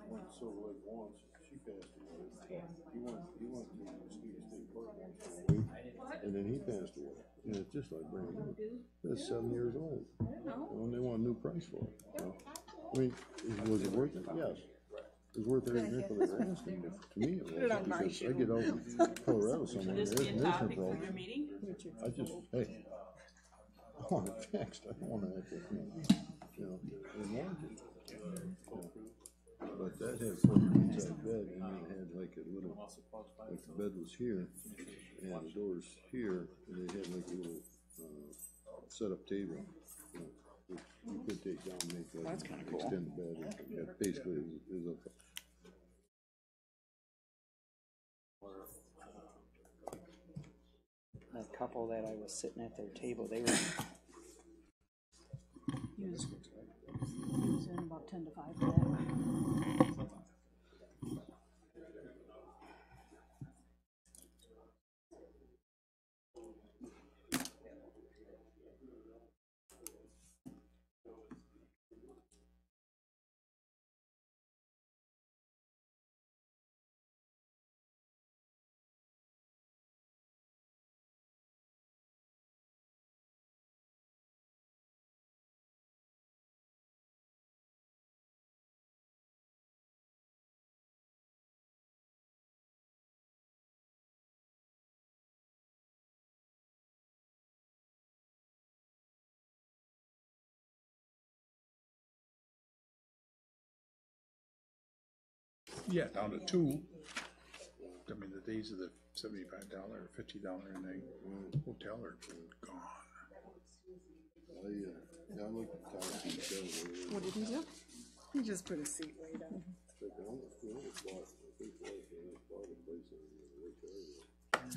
went to Silver Lake once. She passed away. He went to Muskegon State Park once for a week, and then he passed away. And it's just like brand new. It's 7 years old. And they want a new price for it. You know? I mean, was it worth it? Yes. It was worth every nickel they were asking. But to me, it was because I get out in Colorado somewhere. There's an issue problem. I just, hey, I want a text. I don't want to have to, you know, but that had a inside bed, and it had like a little, like the bed was here, and the doors here, and they had like a little setup table. You know, which you could take down and make like that's kind of cool. Extend the bed. And, yeah, basically, it was a. The couple that I was sitting at their table, they were. He was in about 10 to 5 for that. Yeah, down to 2. I mean, the days of the $75 or $50 a night hotel are gone. I like the top seat down. What did he do? He just put a seat way down.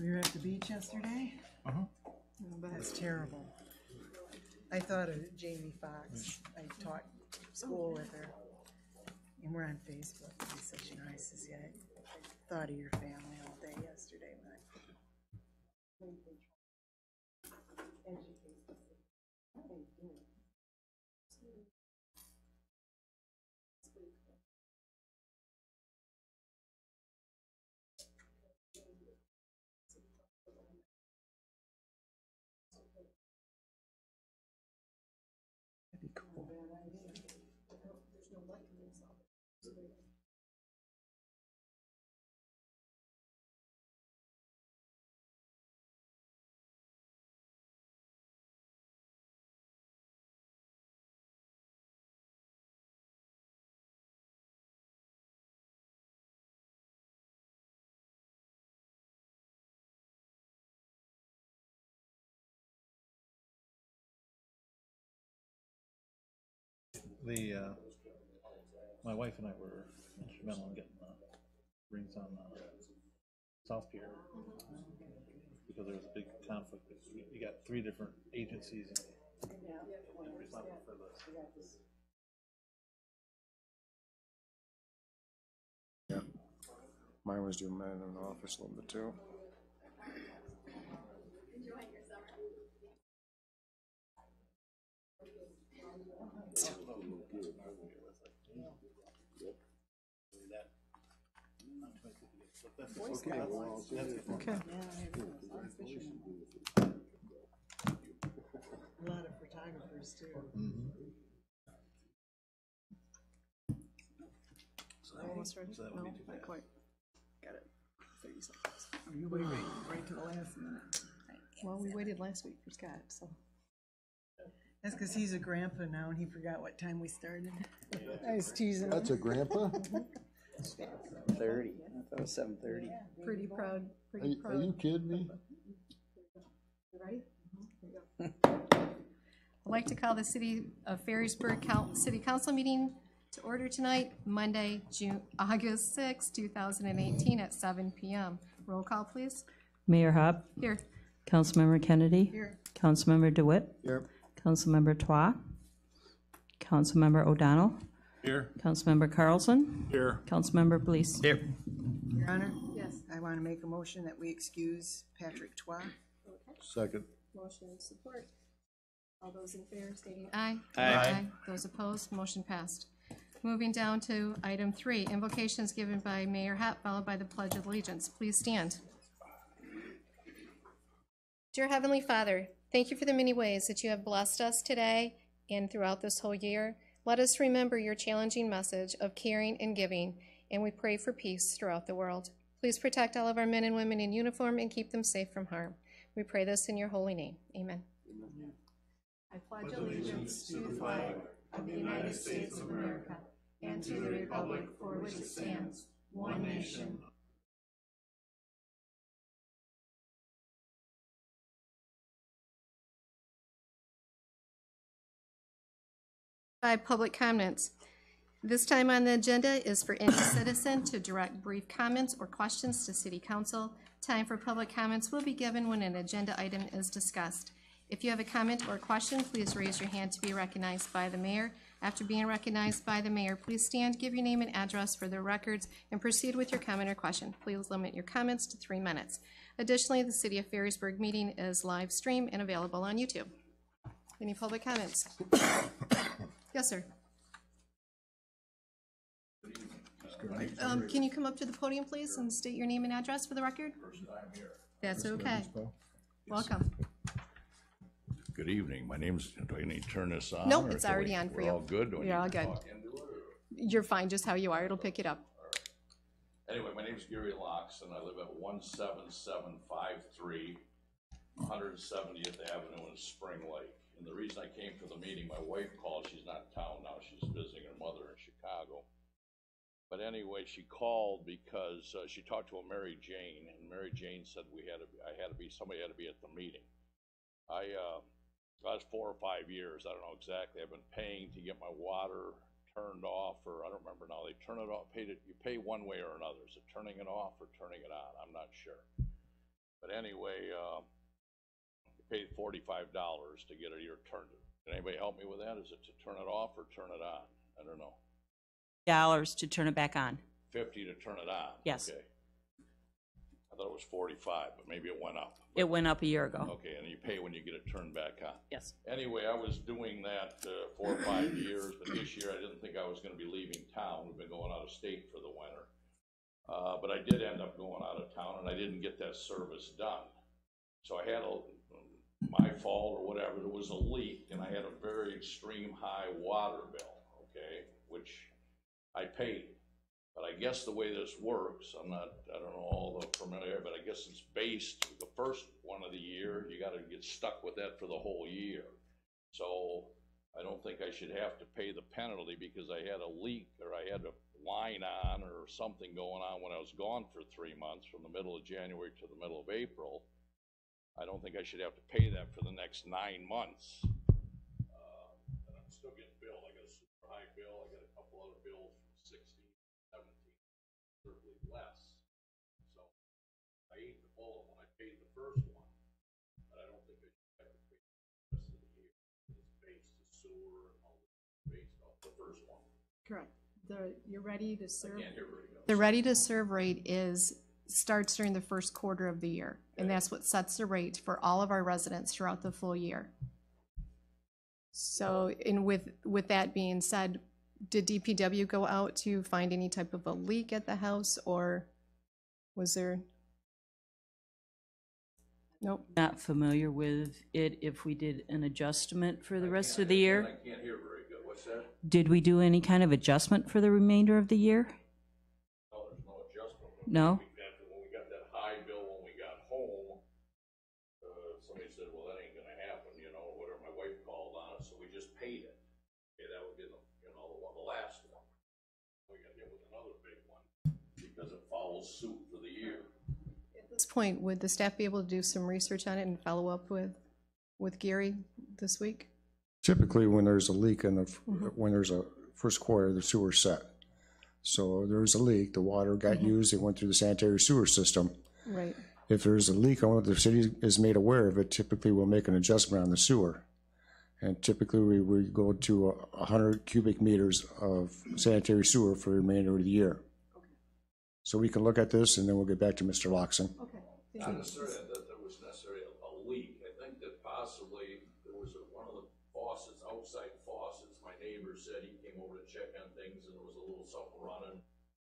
We were at the beach yesterday. Oh, that's terrible. I thought of Jamie Foxx. I taught school with her. And we're on Facebook. He's such a narcissist. I thought of your family all day yesterday when I that'd be cool. My wife and I were instrumental in getting the rings on South Pier because there was a big conflict. You got 3 different agencies responsible for this. Yeah, mine was doing that in an office a little bit too. Okay. Okay. A lot of photographers too. Almost ready? So that No, would be too not bad. quite. Got it. 30 seconds. Oh, you waited right to the last minute. Well, we waited last week for Scott, so. That's because he's a grandpa now and he forgot what time we started. I was teasing him. That's a grandpa? 30. I thought it was 7:30. Pretty proud, Are pretty proud. you kidding me? You ready? I'd like to call the City of Ferrisburg City Council meeting to order tonight, Monday, August 6, 2018 at 7 p.m. Roll call, please. Mayor Hub, Here. Councilmember Kennedy, Here. Councilmember DeWitt, Here. Councilmember Twa, Councilmember O'Donnell, Here. Councilmember Carlson, Here. Councilmember Blees. Here. Your Honor, Yes. I want to make a motion that we excuse Patrick Twa. Second. Motion and support. All those in favor stating aye. Aye. Those opposed, motion passed. Moving down to item 3, invocations given by Mayor Happ, followed by the Pledge of Allegiance. Please stand. Dear Heavenly Father, thank you for the many ways that you have blessed us today and throughout this whole year. Let us remember your challenging message of caring and giving, and we pray for peace throughout the world. Please protect all of our men and women in uniform and keep them safe from harm. We pray this in your holy name. Amen. I pledge allegiance to the flag of the United States of America and to the republic for which it stands, one nation. Public comments. This time on the agenda is for any citizen to direct brief comments or questions to City Council. Time for public comments will be given when an agenda item is discussed. If you have a comment or question, please raise your hand to be recognized by the mayor. After being recognized by the mayor, please stand, give your name and address for the records, and proceed with your comment or question. Please limit your comments to 3 minutes. Additionally, the City of Ferrysburg meeting is live streamed and available on YouTube. Any public comments? Yes, sir. Can you come up to the podium, please, and state your name and address for the record? That's okay. Welcome. Good evening. My name's, do I need to turn this on? Nope, it's already on for you. We're all good? Do I You're need all to good. talk into it, or? You're fine just how you are. It'll pick it up. Anyway, my name's Gary Locks, and I live at 17753 170th Avenue in Spring Lake. And the reason I came to the meeting, my wife called. She's not in town now. She's visiting her mother in Chicago. But anyway, she called because she talked to a Mary Jane, and Mary Jane said somebody had to be at the meeting. Last 4 or 5 years, I don't know exactly. I've been paying to get my water turned off, or I don't remember now. They turn it off. You pay one way or another. Is it turning it off or turning it on? I'm not sure. But anyway, you paid $45 to get your turn. Can anybody help me with that? Is it to turn it off or turn it on? I don't know. Dollars to turn it back on. 50 to turn it on. Yes. Okay. I thought it was 45, but maybe it went up. It went up a year ago. Okay, and you pay when you get it turned back on. Yes. Anyway, I was doing that 4 or 5 years, but this year I didn't think I was going to be leaving town. We've been going out of state for the winter. But I did end up going out of town, and I didn't get that service done. So I had my fault or whatever, there was a leak, and I had a very extreme high water bill, okay, which I paid. But I guess the way this works, I don't know all the familiar, but I guess it's based, the first one of the year, you gotta get stuck with that for the whole year. So I don't think I should have to pay the penalty because I had a leak or I had a line on or something going on when I was gone for 3 months, from the middle of January to the middle of April. I don't think I should have to pay that for the next 9 months. And I'm still getting billed. I got a super high bill. I got a couple other bills from 16, 17, certainly less. So I ate the bullet when I paid the first one, but I don't think I should have to pay the rest of the year. It's based the sewer and all based off the first one. Correct. You're ready to serve. I can't hear very good. The ready to serve rate starts during the first quarter of the year, and that's what sets the rate for all of our residents throughout the full year. So, and with that being said, did DPW go out to find any type of a leak at the house, or was there? Nope. Not familiar with it if we did an adjustment for the rest of the year. I can't hear very good. What's that? Did we do any kind of adjustment for the remainder of the year? No, there's no adjustment. No? When we got that high bill when we got home, somebody said, well, that ain't gonna happen, or whatever. My wife called on it, so we just paid it. Okay, that would be the last one. We got hit with another big one because it follows suit for the year. At this point, would the staff be able to do some research on it and follow up with Gary this week? Typically, when there's a leak when there's a first quarter, the sewer's set. So there's a leak, the water got used, it went through the sanitary sewer system. Right. If there's a leak, the city is made aware of it, typically we'll make an adjustment on the sewer. And typically we go to 100 cubic meters of sanitary sewer for the remainder of the year. Okay. So we can look at this and then we'll get back to Mr. Loxon. Okay. Not necessarily that there was necessarily a leak. I think that possibly there was one of the faucets, outside faucets. My neighbor said he came over to check on things and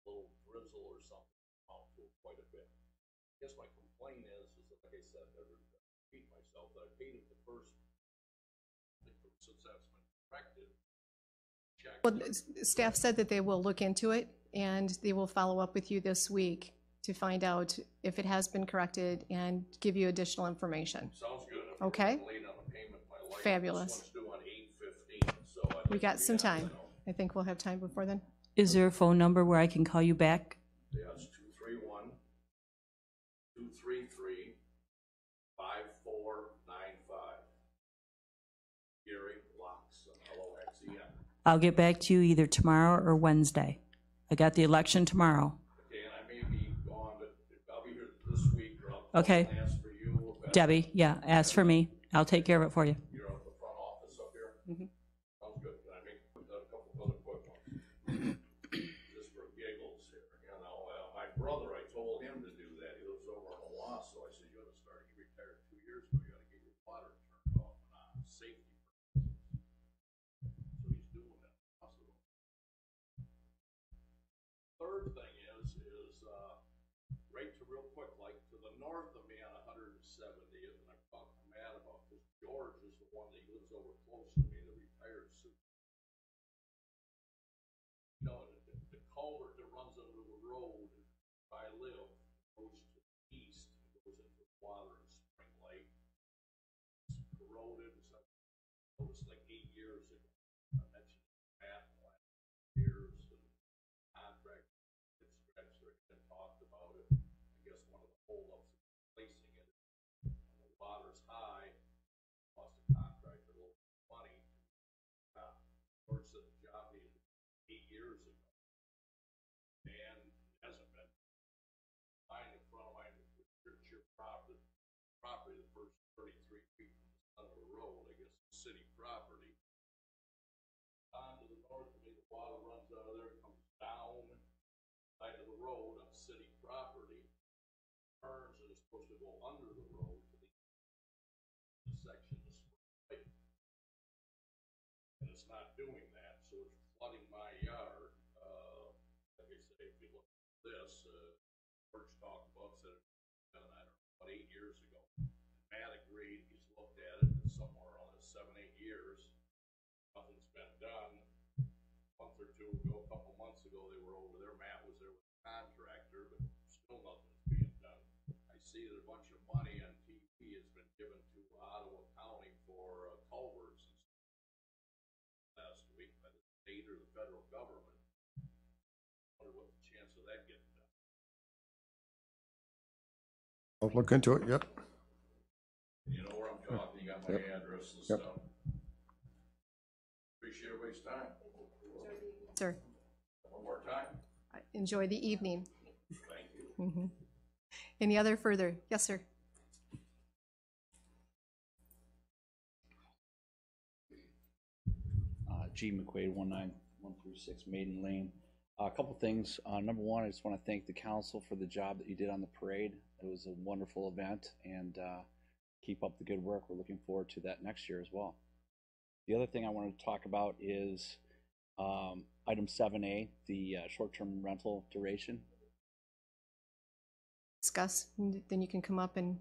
little drizzle or something amount to quite a bit. I guess my complaint is that, like I said, I repeat myself, that I paid it the first, since that's been corrected. Well, staff said that they will look into it, and they will follow up with you this week to find out if it has been corrected and give you additional information. Sounds good. Okay. I'm late on the payment. My life, Fabulous. This one's due on 8/15, so I'd We like got to some get it, time. I think we'll have time before then. Is there a phone number where I can call you back? Yeah, it's 231-233-5495. Gary Loxen, L-O-X-E-N. I'll get back to you either tomorrow or Wednesday. I got the election tomorrow. Okay, and I may be gone, but I'll be here this week, or I'll call Okay. and ask for you. if that's- Debbie, yeah, ask for me. I'll take care of it for you. You're at the front office up here? Mhm. Sounds good. Can I make a couple other quick ones? Just for giggles here, you know, my brother, I told him to do that. He lives over in Owasso. I said, you gotta start, he retired 2 years ago, you gotta get your water turned off and on, safety purposes. So he's doing that. Also, third thing is, right to real quick, like to the north of me on 170th, and I've talked to Matt about this, George is the one that lives over close to me, the retired super. You know, the culvert that runs under the road where I live goes to the east, goes into the water in Spring Lake. It's corroded, so it was like 8 years ago. I mentioned Matt last years, and contract it's stretched, they're been talked about it. I guess one of the holdups is placing it. When the water's high, cost the contractor a little money. George said the job needed 8 years ago. And hasn't been mine in front of my your property, the first 33 feet from the center of the road, I guess it's city property. On to the north of me, the water runs out of there, comes down side of the road on city property, turns, and is supposed to go under the road to the section of Spring Lake. And it's not doing that, so it's flooding my yard. Like I say, if you look at this, George talked about, said it was done, I don't know, about 8 years ago. Matt agreed, he's looked at it, it's somewhere around 7, 8 years. Nothing's been done. A month or two ago, a couple months ago, they were over there, Matt was there with the contractor, but still nothing's being done. I see that a bunch of money on TV has been given to Ottawa County for culverts and stuff last week by the state or the federal government. Wonder what the chance of that getting done. I'll look into it, yep. You know where I'm talking, you got my address and Yep. stuff. Appreciate everybody's time. Sir, One more time, enjoy the evening. thank you. Mhm. Any other further? Yes, sir. G. McQuaid, 19136 Maiden Lane. A couple things. Number one, I just want to thank the council for the job that you did on the parade. It was a wonderful event, and keep up the good work. We're looking forward to that next year as well. The other thing I wanted to talk about is item 7A, the short-term rental duration. Discuss, and then you can come up and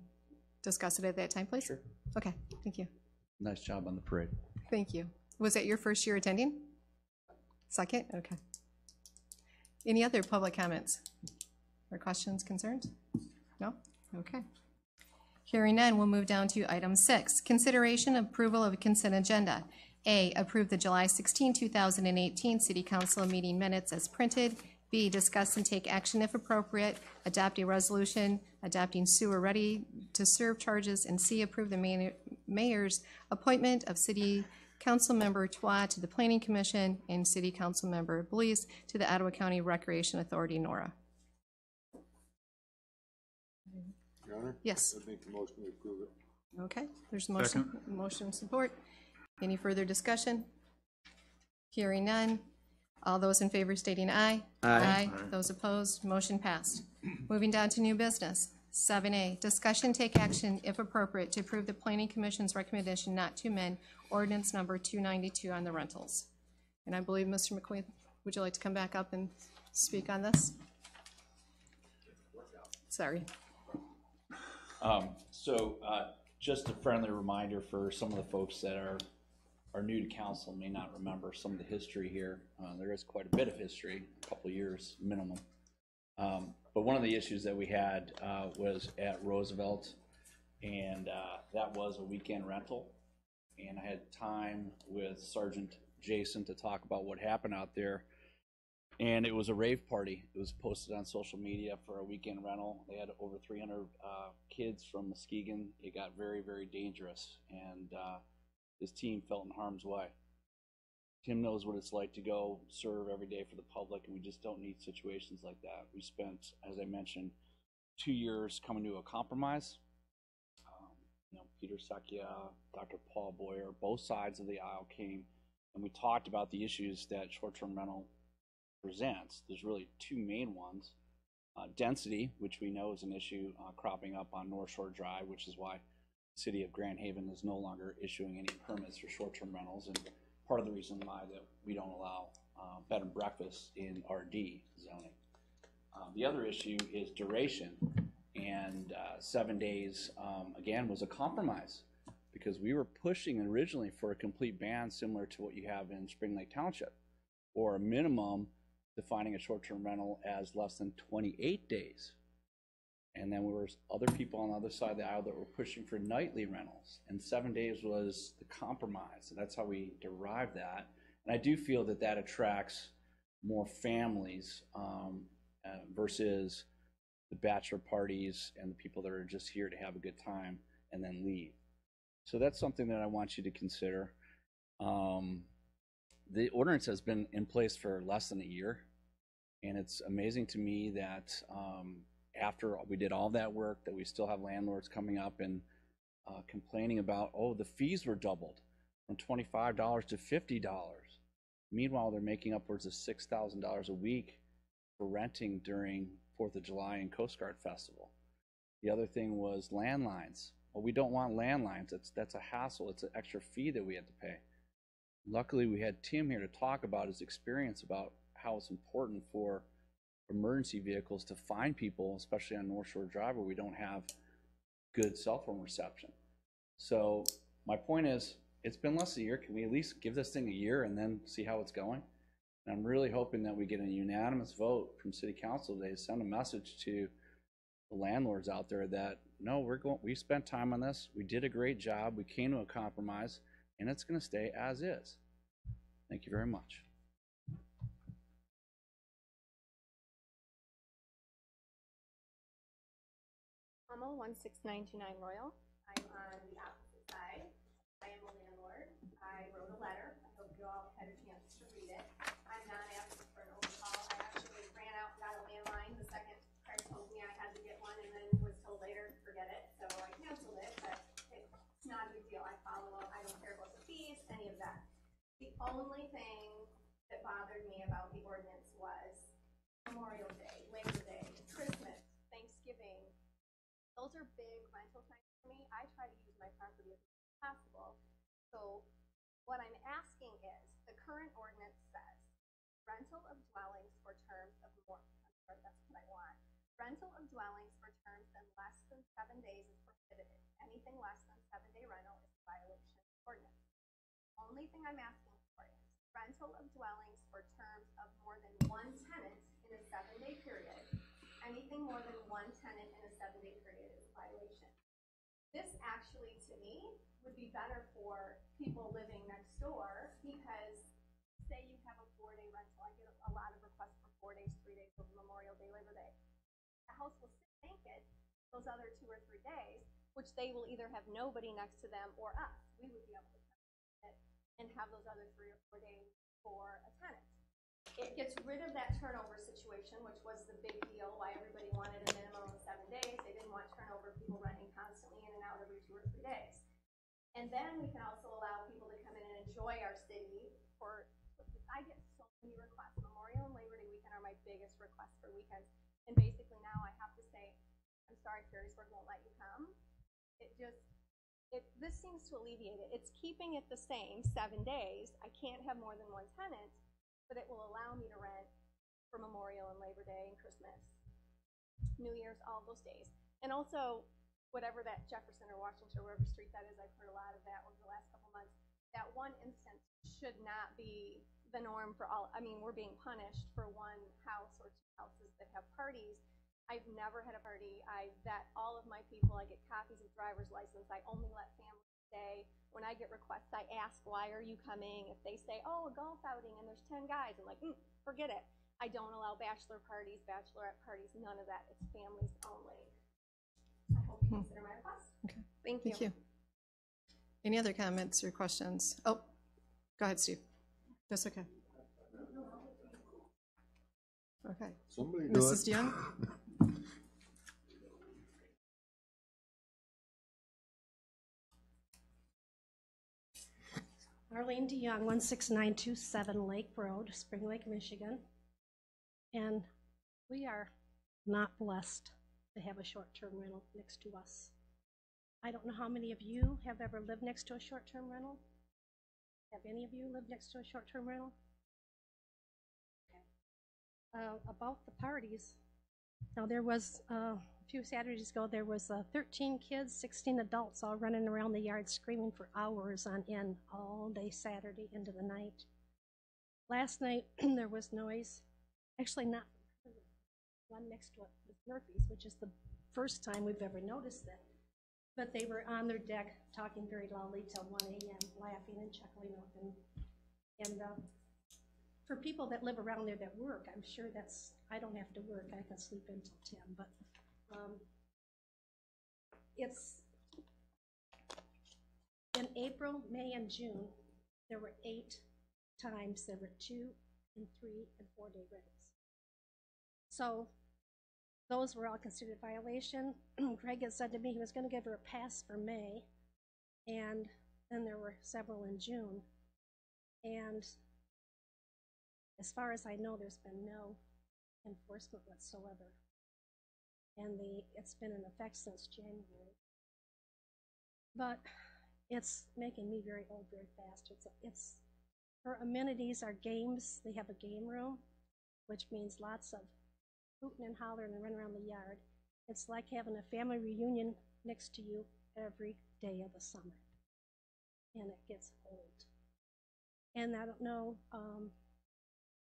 discuss it at that time, please. Sure. Okay, thank you. Nice job on the parade. Thank you. Was that your first year attending? Second? Okay. Any other public comments or questions, concerns? No? Okay. Hearing none, we'll move down to item 6, consideration approval of a consent agenda. A, approve the July 16, 2018 City Council meeting minutes as printed. B, discuss and take action if appropriate, adopt a resolution adopting sewer ready-to-serve charges. And C, approve the mayor's appointment of City Council Member Twa to the Planning Commission and City Council Member Blease to the Ottawa County Recreation Authority, Nora. Your Honor? Yes. I think the motion to approve it. Okay, there's motion support. Any further discussion? Hearing none. All those in favor stating aye. Aye. Those opposed, motion passed. Moving down to new business. 7A, discussion take action if appropriate to approve the Planning Commission's recommendation not to amend ordinance number 292 on the rentals. And I believe Mr. McQuaid would you like to come back up and speak on this? Sorry. Just a friendly reminder for some of the folks that are new to council, may not remember some of the history here. There is quite a bit of history, a couple of years minimum. But one of the issues that we had was at Roosevelt, and that was a weekend rental. And I had time with Sergeant Jason to talk about what happened out there. And it was a rave party. It was posted on social media for a weekend rental. They had over 300 kids from Muskegon. It got very, very dangerous, and his team felt in harm's way. Tim knows what it's like to go serve every day for the public, and we just don't need situations like that. We spent, as I mentioned, 2 years coming to a compromise. Peter Secchia, Dr. Paul Boyer, both sides of the aisle came, and we talked about the issues that short-term rental presents. There's really two main ones. Density, which we know is an issue cropping up on North Shore Drive, which is why the city of Grand Haven is no longer issuing any permits for short-term rentals, and part of the reason why that we don't allow bed and breakfast in RD zoning. The other issue is duration, and 7 days, again, was a compromise, because we were pushing originally for a complete ban similar to what you have in Spring Lake Township, or a minimum defining a short-term rental as less than 28 days. And then there were other people on the other side of the aisle that were pushing for nightly rentals, and 7 days was the compromise. And that's how we derived that. And I do feel that that attracts more families versus the bachelor parties and the people that are just here to have a good time and then leave. So that's something that I want you to consider. The ordinance has been in place for less than a year, and it's amazing to me that after we did all that work, that we still have landlords coming up and complaining about, oh, the fees were doubled from $25 to $50. Meanwhile, they're making upwards of $6,000 a week for renting during 4th of July and Coast Guard Festival. The other thing was landlines. Well, we don't want landlines. That's a hassle. It's an extra fee that we had to pay. Luckily, we had Tim here to talk about his experience about how it's important for emergency vehicles to find people, especially on North Shore Drive where we don't have good cell phone reception. So my point is, it's been less than a year. Can we at least give this thing a year and then see how it's going? And I'm really hoping that we get a unanimous vote from City Council today to send a message to the landlords out there that, no, we spent time on this. We did a great job. We came to a compromise, and it's going to stay as is. Thank you very much. Hummel, 16929 Royal. I'm on the opposite side. I am a landlord. I wrote a letter. I hope you all had a chance to read it. I'm not asking for an overhaul. I actually ran out and got a landline the second Craig told me I had to get one, and then was told later, forget it. So I canceled it, but it's not a big deal. I follow up. I don't care about the fees, any of that. The only thing that bothered me about the ordinance was Memorial Day, Labor Day, Christmas, Thanksgiving. Those are big rental times for me. I try to use my property as much as possible. So what I'm asking is, the current ordinance says, rental of dwellings for terms of more, I'm sorry, that's what I want. Rental of dwellings for terms of less than 7 days is prohibited. Anything less than 7-day rental is a violation of the ordinance. Only thing I'm asking for is rental of dwellings for terms of more than one tenant in a 7-day period. Anything more than one tenant in a 7-day period is a violation. This actually, to me, would be better for people living next door, because say you have a 4-day rental. I get a lot of requests for 4 days, 3 days over Memorial Day, Labor Day. The house will sit vacant those other 2 or 3 days, which they will either have nobody next to them or us. We would be able to come in and have those other 3 or 4 days for a tenant. It gets rid of that turnover situation, which was the big deal, why everybody wanted a minimum of 7 days. They didn't want turnover, people renting constantly in and out every 2 or 3 days. And then we can also allow people to come in and enjoy our city I get so many requests. Memorial and Labor Day weekend are my biggest requests for weekends. And basically now I have to say, I'm sorry, Ferrysburg won't let you come. This seems to alleviate it. It's keeping it the same, 7 days. I can't have more than one tenant, but it will allow me to rent for Memorial and Labor Day and Christmas, New Year's, all those days. And also, whatever that Jefferson or Washington or whatever street that is, I've heard a lot of that over the last couple months. That one instance should not be the norm for all. I mean, we're being punished for one house or two houses that have parties. I've never had a party. I vet all of my people. I get copies of driver's license. I only let families stay. When I get requests, I ask, why are you coming? If they say, oh, a golf outing and there's 10 guys, I'm like, forget it. I don't allow bachelor parties, bachelorette parties, none of that. It's families only. I hope you consider my request. Okay. Thank you. Thank you. Any other comments or questions? Oh, go ahead, Steve. That's okay. Okay. Somebody do Mrs. it. DeYoung? Arlene DeYoung, 16927 Lake Road, Spring Lake, Michigan. And we are not blessed to have a short-term rental next to us. I don't know how many of you have ever lived next to a short-term rental. Have any of you lived next to a short-term rental? Okay. About the parties, now there was a few Saturdays ago, there was 13 kids, 16 adults all running around the yard screaming for hours on end all day Saturday into the night. Last night there was noise, actually not one next to it was Murphy's, which is the first time we've ever noticed that. But they were on their deck talking very loudly till 1 a.m., laughing and chuckling up. And for people that live around there that work, I'm sure that's, I don't have to work, I can sleep until 10. But it's, in April, May, and June, there were 8 times, there were 2 and 3 and 4 day rentals. So those were all considered violation. Craig had said to me he was going to give her a pass for May, and then there were several in June. And as far as I know, there's been no enforcement whatsoever. And it's been in effect since January. But it's making me very old very fast. Her amenities are games. They have a game room, which means lots of hooting and hollering and running around the yard. It's like having a family reunion next to you every day of the summer. And it gets old. And I don't know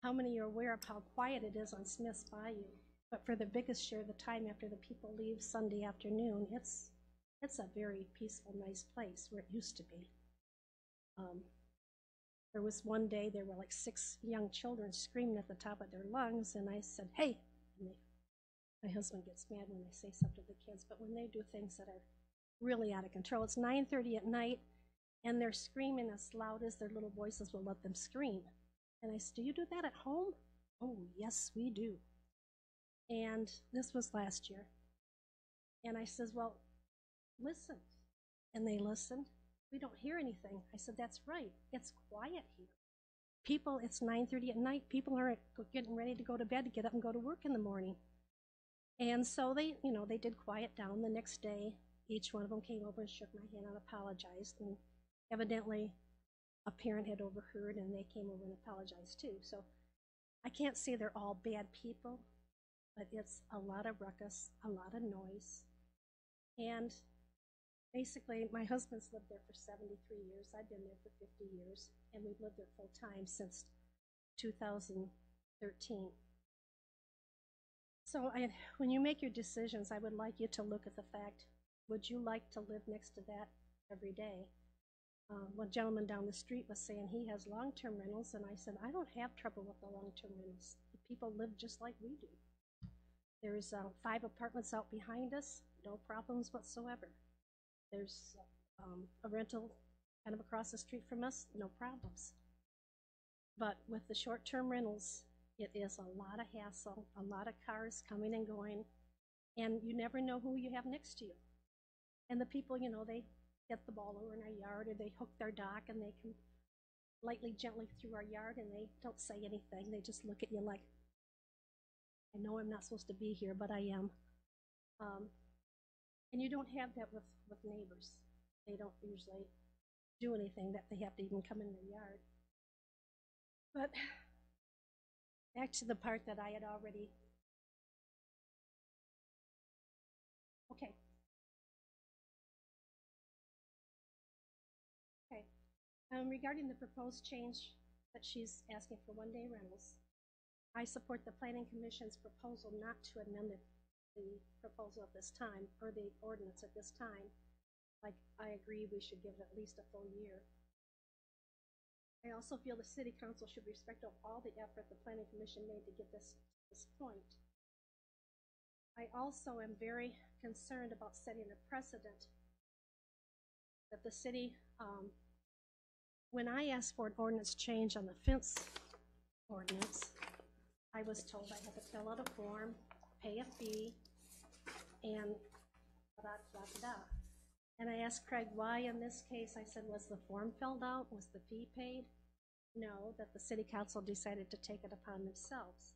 how many are aware of how quiet it is on Smith's Bayou, but for the biggest share of the time after the people leave Sunday afternoon, it's a very peaceful, nice place where it used to be. There was one day there were like 6 young children screaming at the top of their lungs, and I said, hey, and my husband gets mad when I say something to the kids, but when they do things that are really out of control, it's 9:30 at night, and they're screaming as loud as their little voices will let them scream. And I said, do you do that at home? Oh, yes, we do. And this was last year. And I says, well, listen. And they listened. We don't hear anything. I said, that's right. It's quiet here. People, it's 9:30 at night. People aren't getting ready to go to bed to get up and go to work in the morning. And so they did quiet down. The next day, each one of them came over and shook my hand and apologized. And evidently, a parent had overheard, and they came over and apologized too. So I can't say they're all bad people, but it's a lot of ruckus, a lot of noise. And basically, my husband's lived there for 73 years. I've been there for 50 years, and we've lived there full time since 2013. So when you make your decisions, I would like you to look at the fact, would you like to live next to that every day? One gentleman down the street was saying he has long-term rentals, and I said, I don't have trouble with the long-term rentals. The people live just like we do. There's 5 apartments out behind us, no problems whatsoever. There's a rental kind of across the street from us, no problems. But with the short-term rentals, it is a lot of hassle, a lot of cars coming and going, and you never know who you have next to you. And the people, they get the ball over in our yard, or they hook their dock and they come lightly, gently through our yard, and they don't say anything. They just look at you like, I know I'm not supposed to be here, but I am. And you don't have that with neighbors. They don't usually do anything that they have to even come in their yard. But back to the part that I had already. Okay. Okay. Regarding the proposed change that she's asking for one-day rentals, I support the Planning Commission's proposal not to amend the proposal at this time, or the ordinance at this time. Like, I agree we should give it at least a full year. I also feel the City Council should respect all the effort the Planning Commission made to get this point. I also am very concerned about setting a precedent that the city, when I asked for an ordinance change on the fence ordinance, I was told I had to fill out a form, pay a fee, and da-da-da-da-da. And I asked Craig why in this case. I said, was the form filled out? Was the fee paid? No, that the City Council decided to take it upon themselves.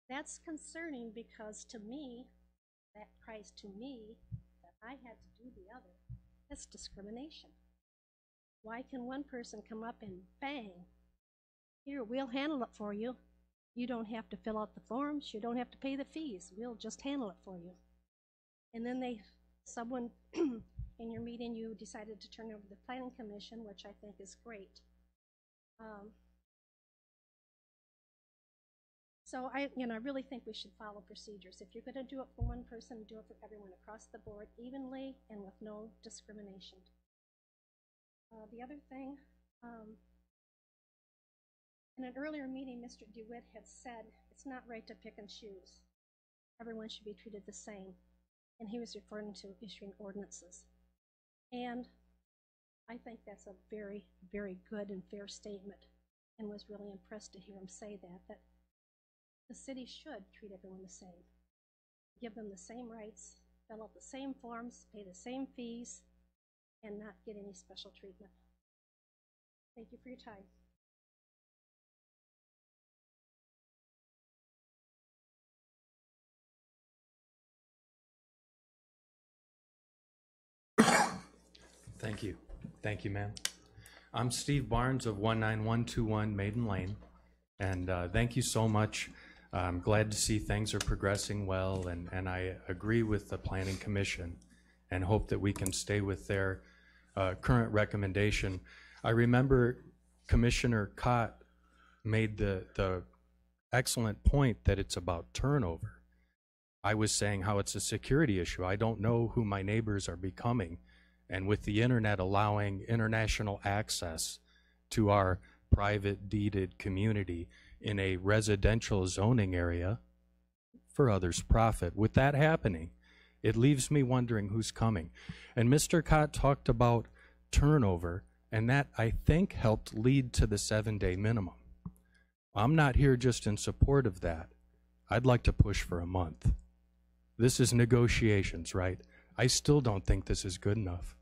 That's concerning because to me, that cries to me that I had to do the other. That's discrimination. Why can one person come up and bang, here, we'll handle it for you. You don't have to fill out the forms. You don't have to pay the fees. We'll just handle it for you. And then someone in your meeting, you decided to turn over the Planning Commission, which I think is great. So I really think we should follow procedures. If you're going to do it for one person, do it for everyone across the board, evenly and with no discrimination. The other thing, in an earlier meeting, Mr. DeWitt had said it's not right to pick and choose. Everyone should be treated the same. And he was referring to issuing ordinances. And I think that's a very, very good and fair statement, and was really impressed to hear him say that the city should treat everyone the same. Give them the same rights, fill out the same forms, pay the same fees, and not get any special treatment. Thank you for your time. Thank you. Thank you, ma'am. I'm Steve Barnes of 19121 Maiden Lane, and thank you so much. I'm glad to see things are progressing well, and I agree with the Planning Commission and hope that we can stay with their current recommendation. I remember Commissioner Cott made the excellent point that it's about turnover. I was saying how it's a security issue. I don't know who my neighbors are becoming. And with the internet allowing international access to our private deeded community in a residential zoning area for others' profit, with that happening, it leaves me wondering who's coming. And Mr. Cott talked about turnover, and that, I think, helped lead to the 7-day minimum. I'm not here just in support of that. I'd like to push for a month. This is negotiations, right? I still don't think this is good enough.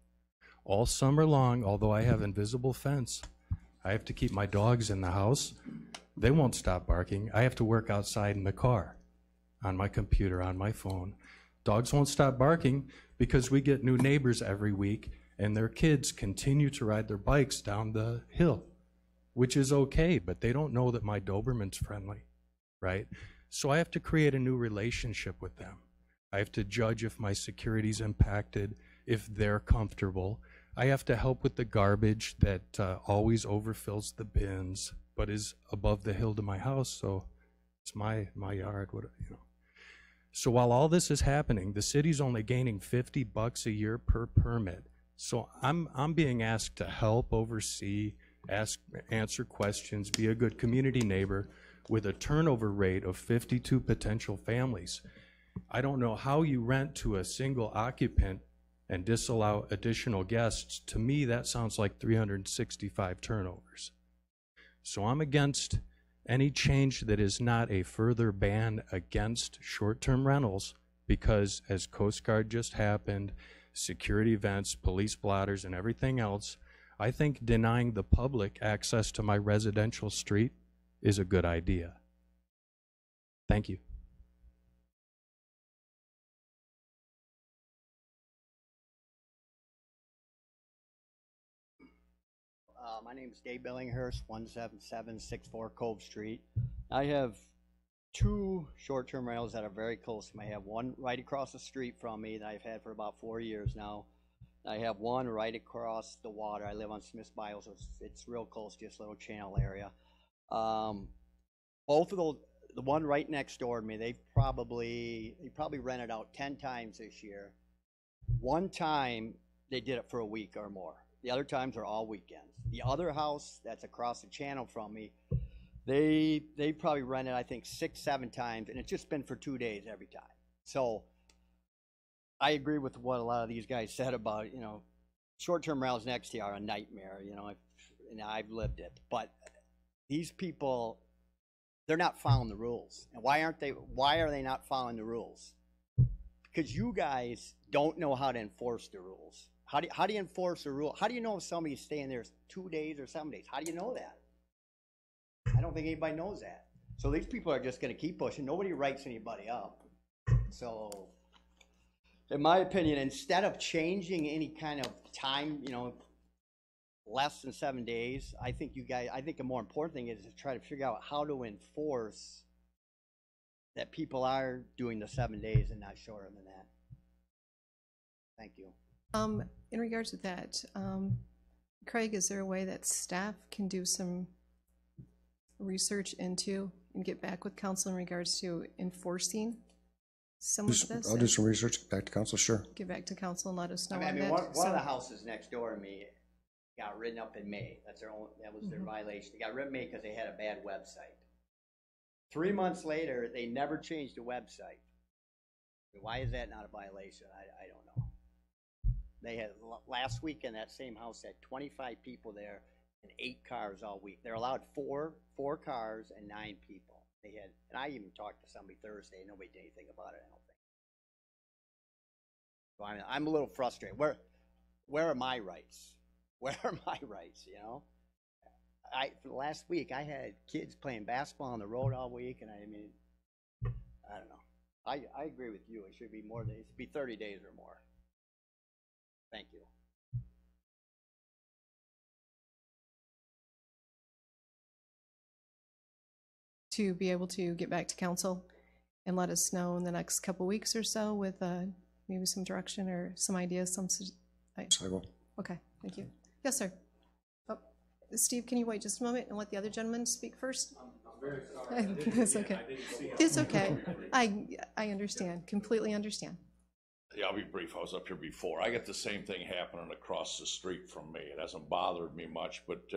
All summer long, although I have invisible fence, I have to keep my dogs in the house. They won't stop barking. I have to work outside in the car, on my computer, on my phone. Dogs won't stop barking because we get new neighbors every week, and their kids continue to ride their bikes down the hill, which is okay, but they don't know that my Doberman's friendly, right? So I have to create a new relationship with them. I have to judge if my security's impacted, if they're comfortable. I have to help with the garbage that always overfills the bins, but is above the hill to my house, so it's my yard. So while all this is happening, the city's only gaining $50 a year per permit. So I'm being asked to help oversee, answer questions, be a good community neighbor with a turnover rate of 52 potential families. I don't know how you rent to a single occupant and disallow additional guests. To me, that sounds like 365 turnovers. So I'm against any change that is not a further ban against short-term rentals because, as Coast Guard just happened, security events, police blotters, and everything else, I think denying the public access to my residential street is a good idea. Thank you. My name is Dave Billinghurst, 17764 Cove Street. I have two short-term rentals that are very close to me. I have one right across the street from me that I've had for about 4 years now. I have one right across the water. I live on Smith's Bayou, so it's real close, just a little channel area. Both of those, the one right next door to me, they probably rented out 10 times this year. One time they did it for a week or more. The other times are all weekends. The other house that's across the channel from me, they probably rented, I think, 6, 7 times, and it's just been for 2 days every time. So I agree with what a lot of these guys said about, you know, short-term rentals next to you are a nightmare, you know, and I've lived it. But these people, they're not following the rules. And why are they not following the rules? Because you guys don't know how to enforce the rules. How do you enforce a rule? How do you know if somebody's staying there 2 days or 7 days? How do you know that? I don't think anybody knows that. So these people are just going to keep pushing. Nobody writes anybody up. So in my opinion, instead of changing any kind of time, you know, less than 7 days, I think a more important thing is to try to figure out how to enforce that people are doing the 7 days and not shorter than that. Thank you. In regards to that, Craig, is there a way that staff can do some research into and get back with council in regards to enforcing some of this? I'll do some research, back to council, sure. Get back to council and let us know I on mean, that. one of the houses next door to me got written up in May. That was their violation. They got written in May because they had a bad website. 3 months later, they never changed the website. Why is that not a violation? I don't know. They had, last week in that same house, had 25 people there and 8 cars all week. They're allowed four cars and 9 people. They had, and I even talked to somebody Thursday. Nobody did anything about it, I don't think. So I'm a little frustrated. Where are my rights? Where are my rights, you know? Last week, I had kids playing basketball on the road all week, and I mean, I don't know. I agree with you. It should be more than, it should be 30 days or more. Thank you. To be able to get back to council and let us know in the next couple weeks or so with maybe some direction or some ideas. I will. Okay, thank you. Yes, sir. Oh, Steve, can you wait just a moment and let the other gentleman speak first? I'm very sorry. That's okay. It's okay. I understand, completely understand. Yeah, I'll be brief. I was up here before. I got the same thing happening across the street from me. It hasn't bothered me much, but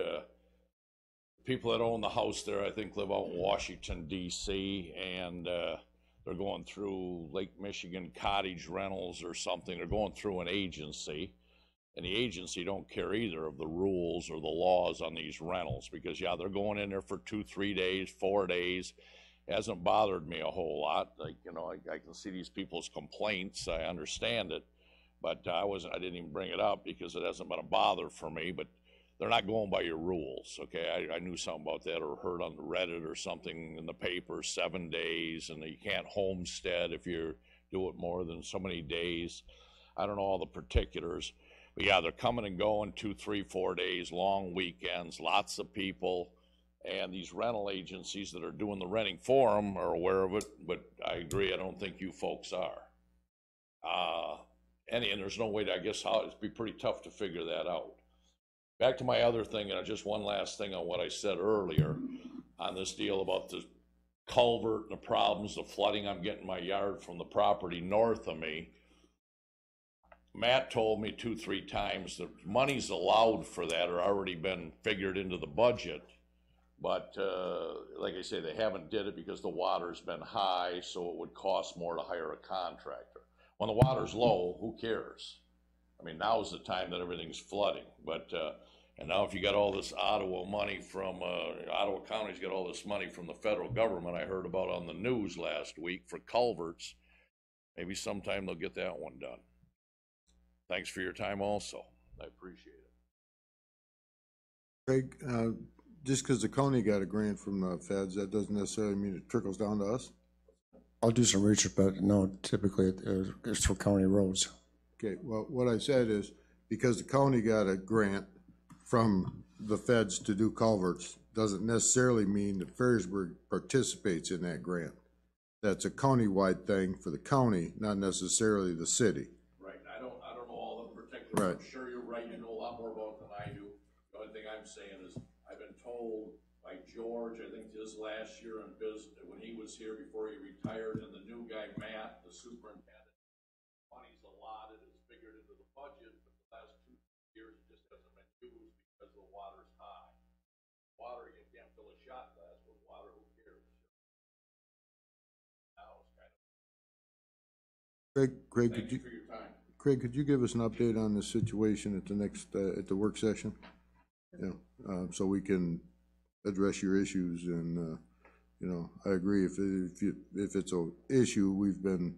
people that own the house there, I think, live out in Washington, D.C., and they're going through Lake Michigan Cottage Rentals or something. They're going through an agency, and the agency don't care either of the rules or the laws on these rentals because, yeah, they're going in there for 2, 3 days, 4 days. It hasn't bothered me a whole lot. Like, you know, I can see these people's complaints. I understand it, but I didn't even bring it up because it hasn't been a bother for me, but they're not going by your rules, okay? I knew something about that or heard on Reddit or something in the paper, 7 days, and you can't homestead if you do it more than so many days. I don't know all the particulars, but yeah, they're coming and going 2, 3, 4 days, long weekends, lots of people. And these rental agencies that are doing the renting for them are aware of it, but I agree, I don't think you folks are. And there's no way to, I guess, it'd be pretty tough to figure that out. Back to my other thing, and just one last thing on what I said earlier on this deal about the culvert and the problems, the flooding I'm getting in my yard from the property north of me. Matt told me 2, 3 times that money's allowed for that or already been figured into the budget. But like I say, they haven't did it because the water's been high, so it would cost more to hire a contractor. When the water's low, who cares? I mean, now's the time that everything's flooding. But and now if you got all this Ottawa money from, Ottawa County's got all this money from the federal government I heard about on the news last week for culverts, maybe sometime they'll get that one done. Thanks for your time also. I appreciate it. Craig, just because the county got a grant from the feds, that doesn't necessarily mean it trickles down to us? I'll do some research, but no, typically it's for county roads. Okay, well, what I said is because the county got a grant from the feds to do culverts doesn't necessarily mean that Ferrisburg participates in that grant. That's a countywide thing for the county, not necessarily the city. Right, I don't know all the particulars. Right. I'm sure you're right, you know a lot more about it than I do. The only thing I'm saying is, I've been told by George, I think this last year in business, when he was here before he retired, and the new guy, Matt, the superintendent, money's allotted, is figured into the budget, but the last 2 years it just hasn't been used because the water's high. Water, you can't fill a shot glass with water, who cares? Now it's kind of. Craig, Thank you for your time. Craig, could you give us an update on the situation at the next, at the work session? Yeah, so we can address your issues and, you know, I agree, if it's a issue, we've been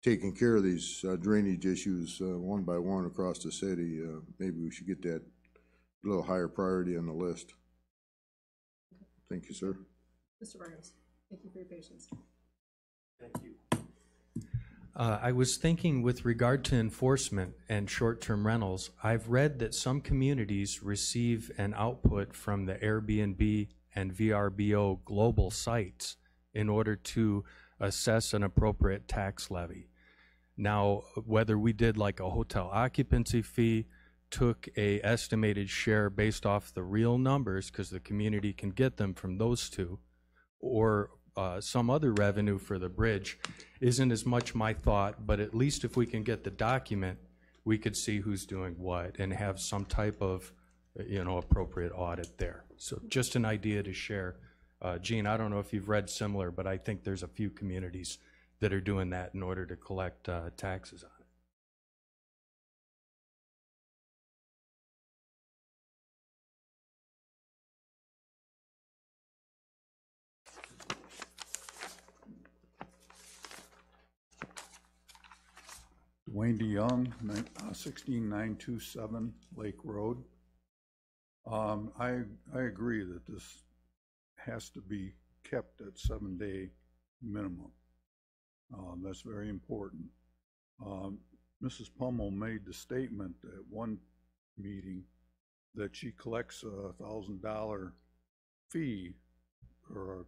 taking care of these drainage issues one by one across the city. Maybe we should get that a little higher priority on the list. Thank you, sir. Mr. Barnes, thank you for your patience. Thank you. I was thinking with regard to enforcement and short-term rentals, I've read that some communities receive an output from the Airbnb and VRBO global sites in order to assess an appropriate tax levy. Now, whether we did like a hotel occupancy fee, took a estimated share based off the real numbers, because the community can get them from those two, or some other revenue for the bridge, isn't as much my thought, but at least if we can get the document, we could see who's doing what and have some type of, you know, appropriate audit there. So just an idea to share. Gene, I don't know if you've read similar, but I think there's a few communities that are doing that in order to collect taxes on it. Wayne DeYoung, 16927 Lake Road. I agree that this has to be kept at 7-day minimum. That's very important. Mrs. Pummel made the statement at one meeting that she collects $1,000 fee or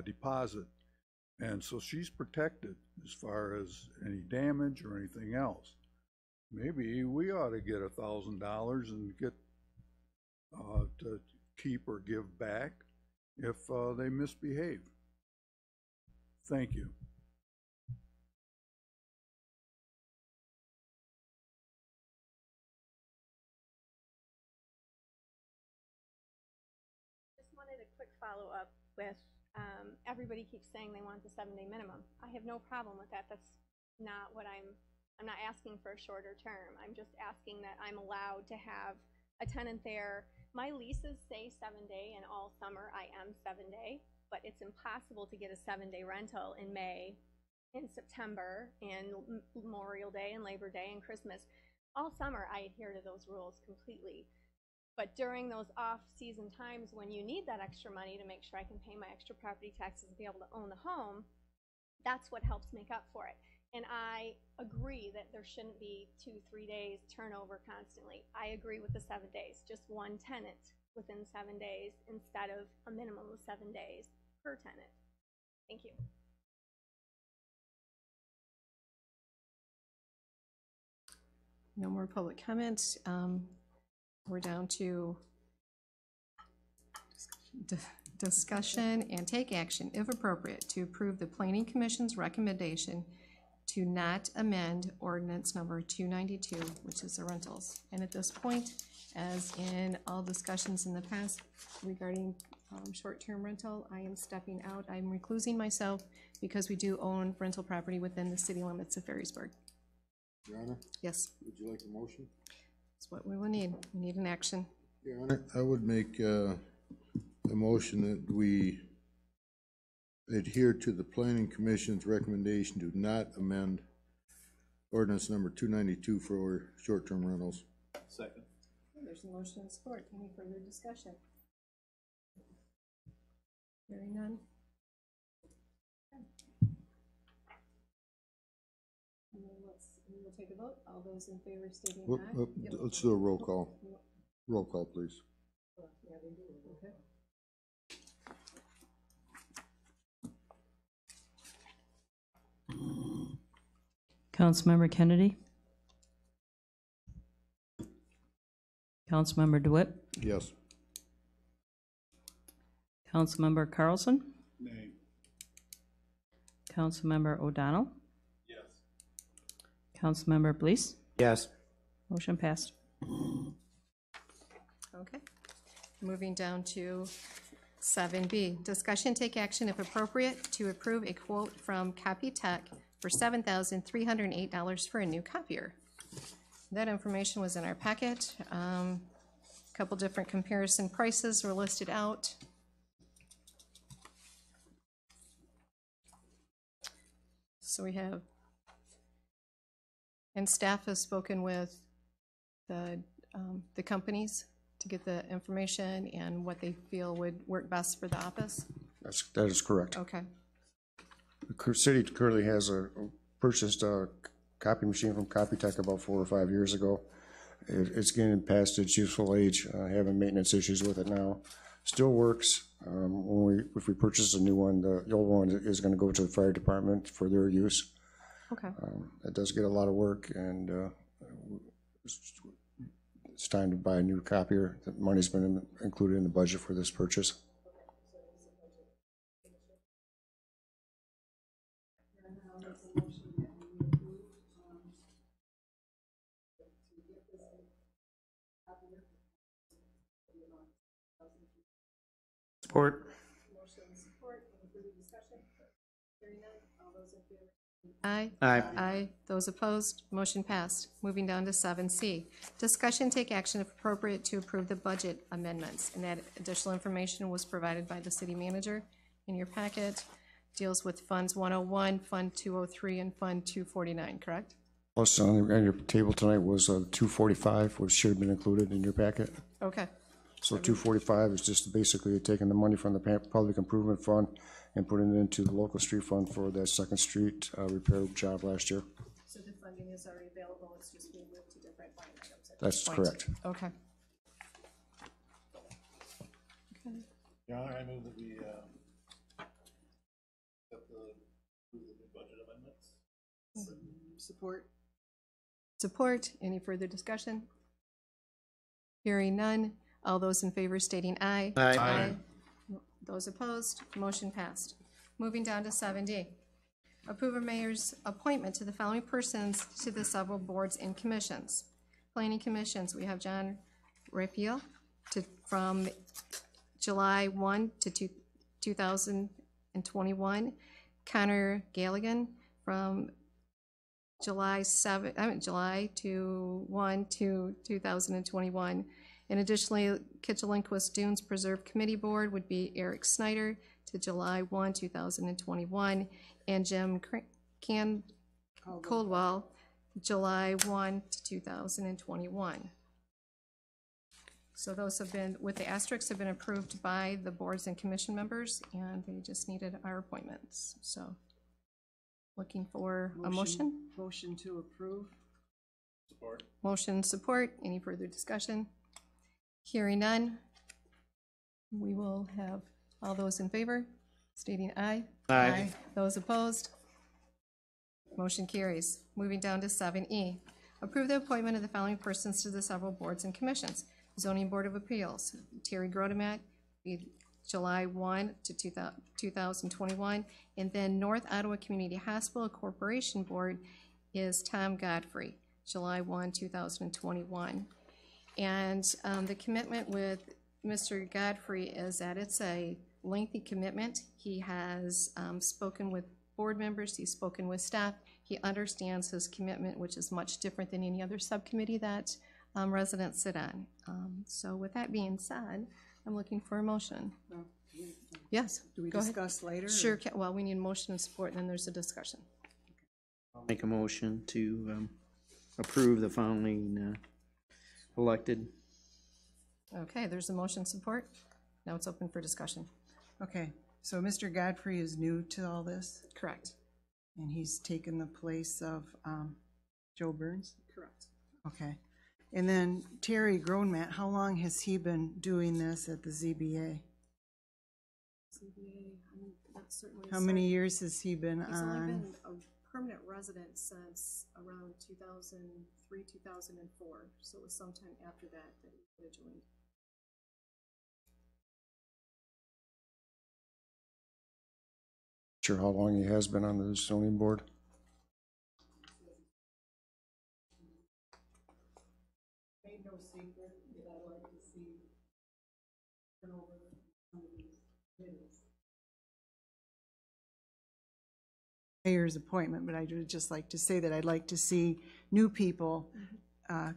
deposit. And so she's protected as far as any damage or anything else. Maybe we ought to get $1,000 and get to keep or give back if they misbehave. Thank you. Just wanted a quick follow-up with everybody keeps saying they want the 7-day minimum. I have no problem with that. That's not what I'm not asking for a shorter term. I'm just asking that I'm allowed to have a tenant there. My leases say 7-day, and all summer I am 7-day, but it's impossible to get a 7-day rental in May, in September, and Memorial Day, and Labor Day, and Christmas. All summer I adhere to those rules completely. But during those off-season times when you need that extra money to make sure I can pay my extra property taxes and be able to own the home, that's what helps make up for it. And I agree that there shouldn't be 2-3 days turnover constantly. I agree with the 7 days, just one tenant within 7 days instead of a minimum of 7 days per tenant. Thank you. No more public comments. We're down to discussion and take action, if appropriate, to approve the Planning Commission's recommendation to not amend ordinance number 292, which is the rentals. And at this point, as in all discussions in the past regarding short-term rental, I am stepping out. I'm reclusing myself because we do own rental property within the city limits of Ferrisburg. Your Honor? Yes. Would you like a motion? That's what we will need. We need an action. Your Honor, I would make a motion that we adhere to the Planning Commission's recommendation to not amend ordinance number 292 for short-term rentals. Second. There's a motion and support. Any further discussion? Hearing none. And then we will take a vote. All those in favor stating Well, aye. Yep. let's do a roll call. Roll call, please. Okay. Councilmember Kennedy? Councilmember DeWitt? Yes. Councilmember Carlson? Nay. Councilmember O'Donnell? Yes. Councilmember Blease? Yes. Motion passed. Okay. Moving down to 7B, discussion take action if appropriate to approve a quote from Copy Tech for $7,308 for a new copier. That information was in our packet. A couple different comparison prices were listed out. So we have, and staff has spoken with the companies to get the information and what they feel would work best for the office. That is correct. Okay. The city currently has purchased a copy machine from Copytech about 4 or 5 years ago. It's getting past its useful age, having maintenance issues with it now. Still works. If we purchase a new one, the old one is going to go to the fire department for their use. Okay. It does get a lot of work, and it's time to buy a new copier. The money's been included in the budget for this purchase. Support. Aye. Aye. Aye. Those opposed, motion passed. Moving down to 7C. Discussion, take action if appropriate to approve the budget amendments. And that additional information was provided by the city manager in your packet. Deals with Funds 101, Fund 203, and Fund 249, correct? Also, on your table tonight was 245, which should have been included in your packet. Okay. So 245 is just basically taking the money from the public improvement fund and putting it into the local street fund for that Second Street repair job last year. So the funding is already available, it's just being moved to different line items at That's this point. correct. Okay. Your Honor, I move that we, accept the new budget amendments. Support. Support. Any further discussion? Hearing none. All those in favor stating aye. Aye. Aye. Those opposed, motion passed. Moving down to 7D. Approve a mayor's appointment to the following persons to the several boards and commissions. Planning commissions, we have John Raphael from July 1 to 2021. Connor Galligan from July to 1 to 2021. And additionally, Kitchelenquist Dunes Preserve Committee Board would be Eric Snyder to July 1, 2021, and Jim Coldwell, July 1 to 2021. So those have been, with the asterisks, have been approved by the boards and commission members, and they just needed our appointments. So looking for a motion? Motion to approve. Support. Motion, support. Any further discussion? Hearing none, we will have all those in favor stating aye. Aye. Those opposed? Motion carries. Moving down to 7E. Approve the appointment of the following persons to the several boards and commissions. Zoning Board of Appeals, Terry Grodemak, July 1 to 2021. And then North Ottawa Community Hospital Corporation Board is Tom Godfrey, July 1, 2021. And the commitment with Mr. Godfrey is that it's a lengthy commitment. He has spoken with board members, he's spoken with staff, he understands his commitment, which is much different than any other subcommittee that residents sit on. So with that being said, I'm looking for a motion. Yes, Do we go ahead. discuss later? Sure, well, we need a motion and support, and then there's a discussion. I'll make a motion to approve the following elected. Okay, there's a motion support. Now it's open for discussion. Okay, so Mr. Godfrey is new to all this, Correct. and he's taken the place of Joe Burns? Correct. Okay. And then Terry Gronemat, how long has he been doing this at the ZBA? CBA, I'm not certainly. How many years has he been He's only on? been a permanent resident since around 2003, 2004, so it was sometime after that that he would have joined. Sure how long he has been on the zoning board? Made no secret that I like to see turnover on these committees. Mayor's appointment, but I would just like to say that I'd like to see new people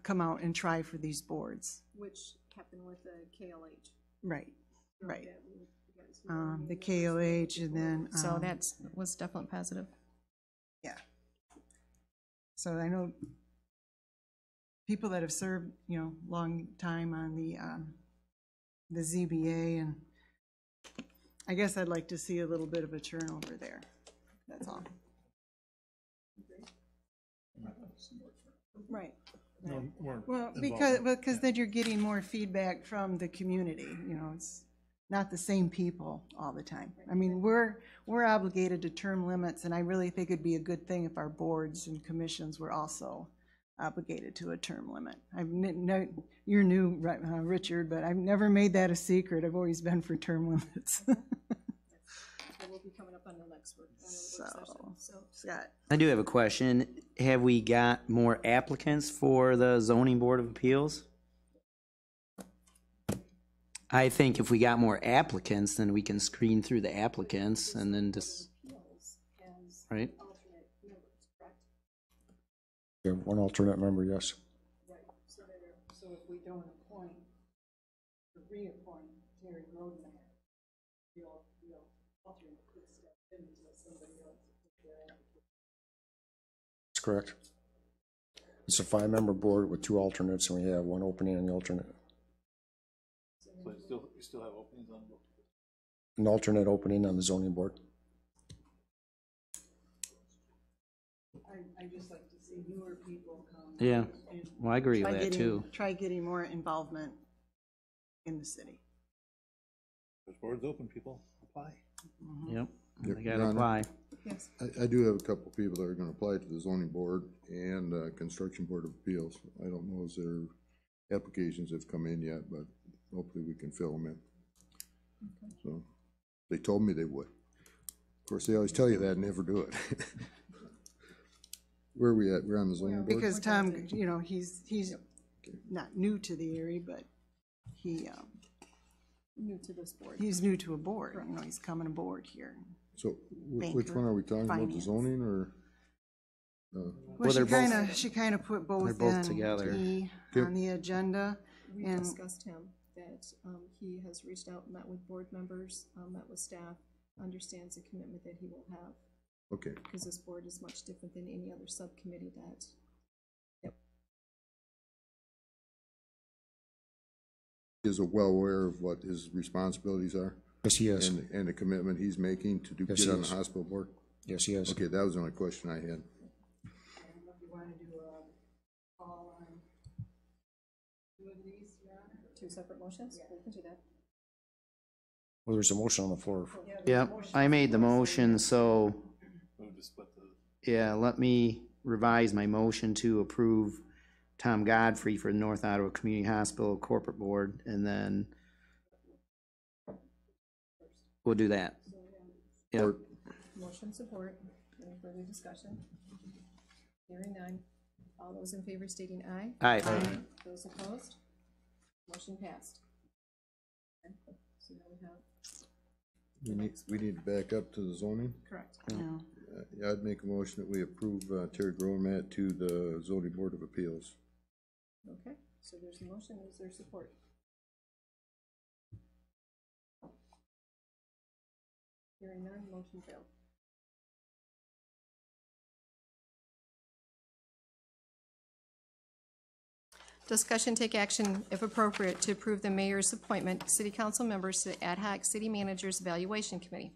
come out and try for these boards. Which happened with the KLH. Right, right. That we got some The KLH and then. So that's, was definitely positive. Yeah. So I know people that have served, you know, long time on the ZBA, and I guess I'd like to see a little bit of a turnover there. That's all. Right. Well, because then you're getting more feedback from the community, you know, it's not the same people all the time. I mean, we're obligated to term limits, and I really think it'd be a good thing if our boards and commissions were also obligated to a term limit. You're new, Richard, but I've never made that a secret. I've always been for term limits. We'll be coming up on the next work session. So, Scott. I do have a question. Have we got more applicants for the zoning board of appeals? I think if we got more applicants, then we can screen through the applicants and then just, right? Yeah, one alternate member, yes. Right, so if we don't appoint, or reappoint Terry Groneman, you'll alternate could step in until somebody else. That's correct. It's a 5-member board with 2 alternates, and we have 1 opening on the alternate. So you still have openings on both? An alternate opening on the zoning board. I just like to see newer people come. Yeah, and well, I agree try with that getting- too. Try getting more involvement in the city. There's boards open, people apply. Yep, Your they gotta Honor, apply. yes. I do have a couple of people that are gonna apply to the zoning board and construction board of appeals. I don't know if their applications have come in yet, but hopefully we can fill them in. So, they told me they would. Of course, they always tell you that and never do it. Where are we at? We're on the zoning board? Because Tom, you know, he's not new to the area, but he, New to this board. he's new to a board, you know, he's coming aboard here. So, which one are we talking about, the Finance. zoning or? Well, they're she kind of put both they're both in together. E Yep. on the agenda. We And discussed him, that he has reached out, met with board members, met with staff, understands the commitment that he will have, Okay, because this board is much different than any other subcommittee that, is well aware of what his responsibilities are? Yes, he is. And the commitment he's making to Yes, get he on the is. hospital board? Yes, he is. Okay, that was the only question I had. if you want to do a call on 2 of these, Your Honor? 2 separate motions, we can do that. Well, there's a motion on the floor. Yep, I made the motion, so, Move to split the, yeah, let me revise my motion to approve Tom Godfrey for the North Ottawa Community Hospital Corporate Board, and then we'll do that. Yep. Motion support, any further discussion? Hearing none, all those in favor stating aye. Aye. Those opposed? Motion passed. Okay, so now we have, We need to back up to the zoning. correct. No. Yeah, I'd make a motion that we approve Terry Gronemat to the zoning board of appeals. Okay, so there's a motion, is there support? Hearing none, motion failed. Discussion, take action, if appropriate, to approve the mayor's appointment, city council members to the ad hoc city managers evaluation committee.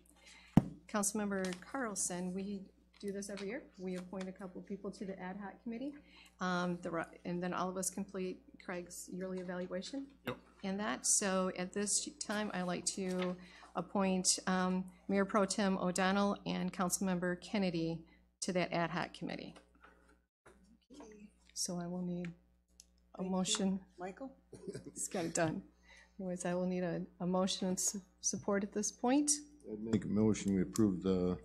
Councilmember Carlson, we do this every year. We appoint a couple people to the ad hoc committee. And then all of us complete Craig's yearly evaluation. Yep. And that, so at this time, I'd like to appoint Mayor Pro Tem O'Donnell and Councilmember Kennedy to that ad hoc committee. So I will need a motion. Michael? Just got it done. Anyways, I will need a motion and support at this point. I'd make a motion, we approve the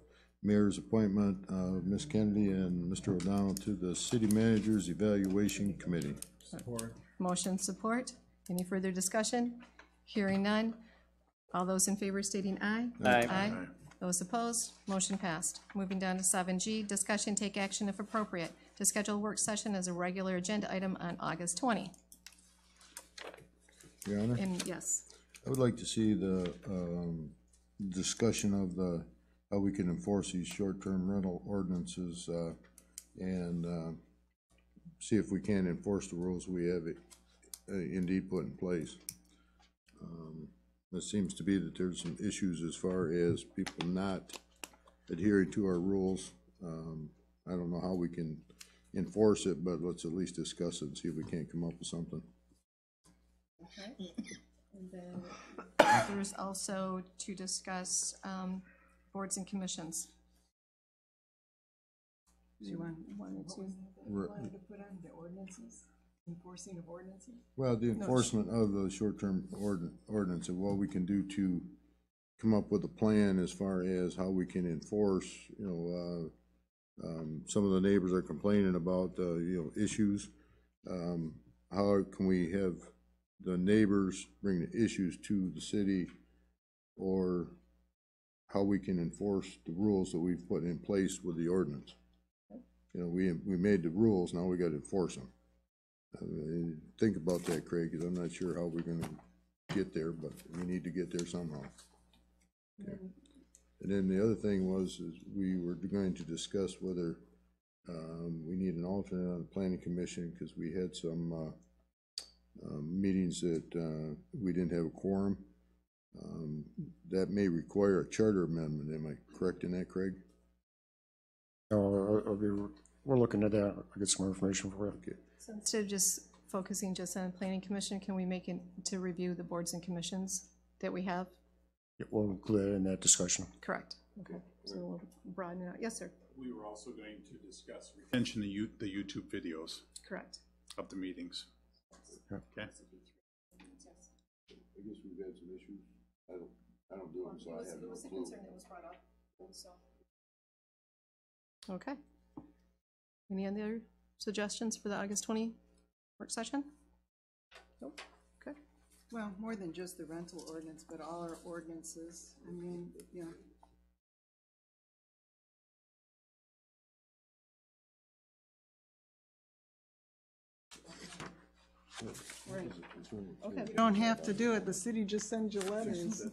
mayor's appointment of Ms. Kennedy and Mr. O'Donnell to the city manager's evaluation committee. Support. Motion support. Any further discussion? Hearing none. All those in favor stating aye. Aye. Aye. Those opposed, motion passed. Moving down to 7G, discussion, take action if appropriate, to schedule a work session as a regular agenda item on August 20. Your Honor? And yes, I would like to see the discussion of how we can enforce these short-term rental ordinances and see if we can enforce the rules we have indeed put in place. It seems to be that there's some issues as far as people not adhering to our rules. I don't know how we can enforce it, but let's at least discuss it and see if we can't come up with something. okay. And then there's also to discuss boards and commissions. Do you want One, two. wanted to put on the ordinances, enforcing of ordinances? Well, the enforcement of the short-term ordinance and what we can do to come up with a plan as far as how we can enforce, some of the neighbors are complaining about, issues. How can we have the neighbors bring the issues to the city, or how we can enforce the rules that we've put in place with the ordinance? We made the rules, now we gotta enforce them. Think about that, Craig, because I'm not sure how we're gonna get there, but we need to get there somehow. Okay. And then the other thing is we were going to discuss whether we need an alternate on the planning commission, because we had some meetings that we didn't have a quorum. That may require a charter amendment. Am I correct in that, Craig? We're looking at that. I'll get some more information for you. Okay. So instead of just focusing just on planning commission, can we make it to review the boards and commissions that we have? Yeah, we'll include that in that discussion. Correct. Okay, so we'll broaden it out. Yes, sir. We were also going to discuss retention of the YouTube videos Correct. of the meetings. Yeah. Okay. I guess we've had some issues. I don't do them, so I have no was a clue. concern that was brought up, so. Okay. Any other suggestions for the August 20 work session? Nope. Okay. Well, more than just the rental ordinance, but all our ordinances. I mean, Right. Okay. You don't have to do it. The city just sends you letters.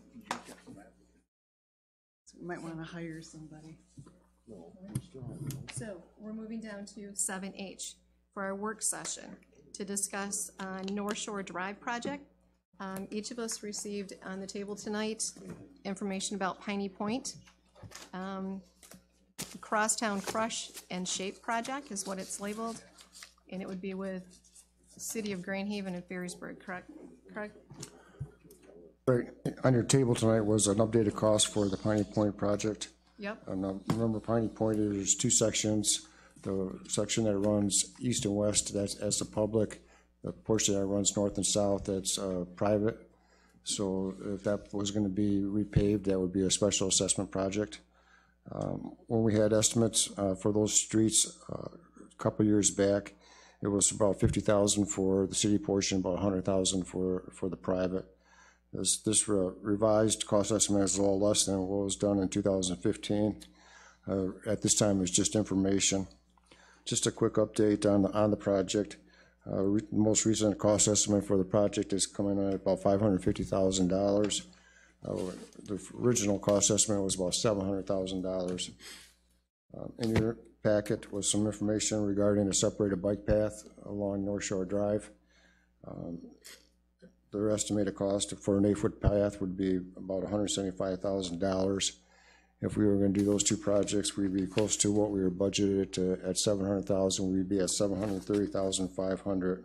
So we might want to hire somebody. So we're moving down to 7H for our work session to discuss North Shore Drive project. Each of us received on the table tonight information about Piney Point. Crosstown Crush and Shape project is what it's labeled, and it would be with the City of Grand Haven and Ferrisburg, correct? Right, on your table tonight was an updated cost for the Piney Point project. Yep. And remember, Piney Point, there's two sections. The section that runs east and west, that's the public. The portion that runs north and south, that's private. So if that was going to be repaved, that would be a special assessment project. When we had estimates for those streets a couple years back, it was about $50,000 for the city portion, about $100,000 for the private. This revised cost estimate is a little less than what was done in 2015. At this time, it's just information. Just a quick update on the project. The most recent cost estimate for the project is coming in at about $550,000. The original cost estimate was about $700,000. In your packet was some information regarding a separated bike path along North Shore Drive. The estimated cost for an 8-foot path would be about $175,000. If we were gonna do those two projects, we'd be close to what we were budgeted at 700,000, we'd be at 730,500.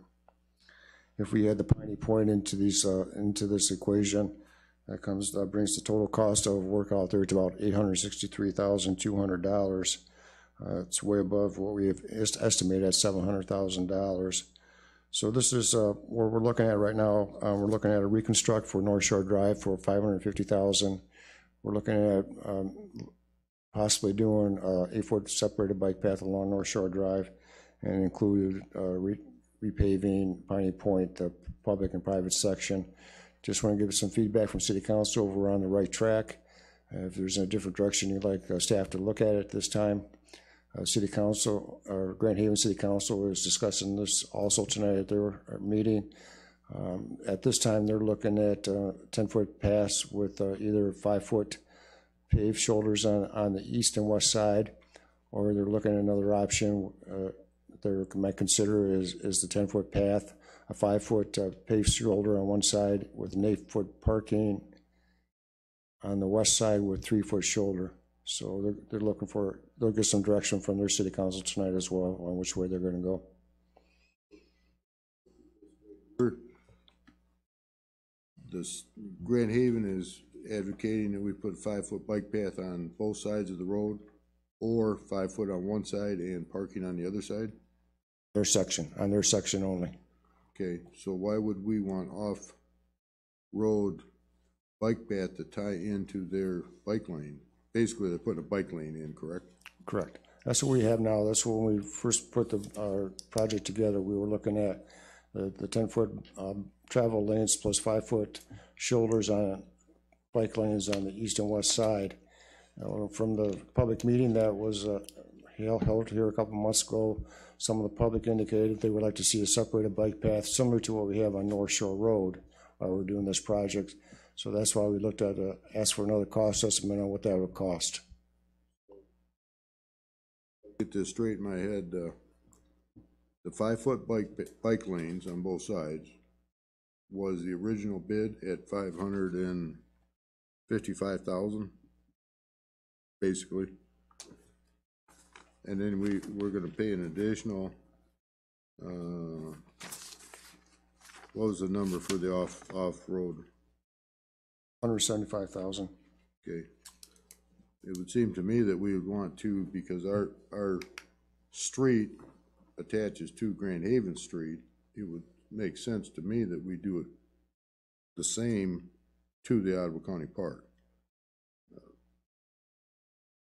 If we add the Piney Point into this equation, that brings the total cost of work out there to about $863,200. It's way above what we have estimated at $700,000. So this is what we're looking at right now. We're looking at a reconstruct for North Shore Drive for $550,000. We're looking at possibly doing a 8-foot separated bike path along North Shore Drive and include repaving Piney Point, the public and private section. Just want to give some feedback from City Council if we're on the right track. If there's a different direction you'd like staff to look at it this time. City Council, or Grand Haven City Council is discussing this also tonight at their meeting. At this time, they're looking at 10-foot paths with either 5-foot paved shoulders on the east and west side, or they're looking at another option they might consider is the 10-foot path, a 5-foot paved shoulder on one side with an 8-foot parking on the west side with 3-foot shoulder. So they're looking for, they'll get some direction from their city council tonight as well on which way they're going to go. This Grand Haven is advocating that we put a 5-foot bike path on both sides of the road, or 5 foot on one side and parking on the other side? On their section only. Okay, so why would we want off-road bike path to tie into their bike lane? Basically, they're putting a bike lane in, correct? Correct. That's what we have now. That's when we first put our project together. We were looking at the 10-foot travel lanes plus 5-foot shoulders on bike lanes on the east and west side. From the public meeting that was held here a couple months ago, some of the public indicated they would like to see a separated bike path similar to what we have on North Shore Road while we're doing this project. So that's why we looked at asked for another cost estimate on what that would cost. Get this straight in my head. The 5-foot bike lanes on both sides was the original bid at $555,000, basically. And then we're going to pay an additional. What was the number for the off-road? $175,000. Okay. It would seem to me that we would want to, because our street attaches to Grand Haven Street, it would make sense to me that we do it the same to the Ottawa County Park.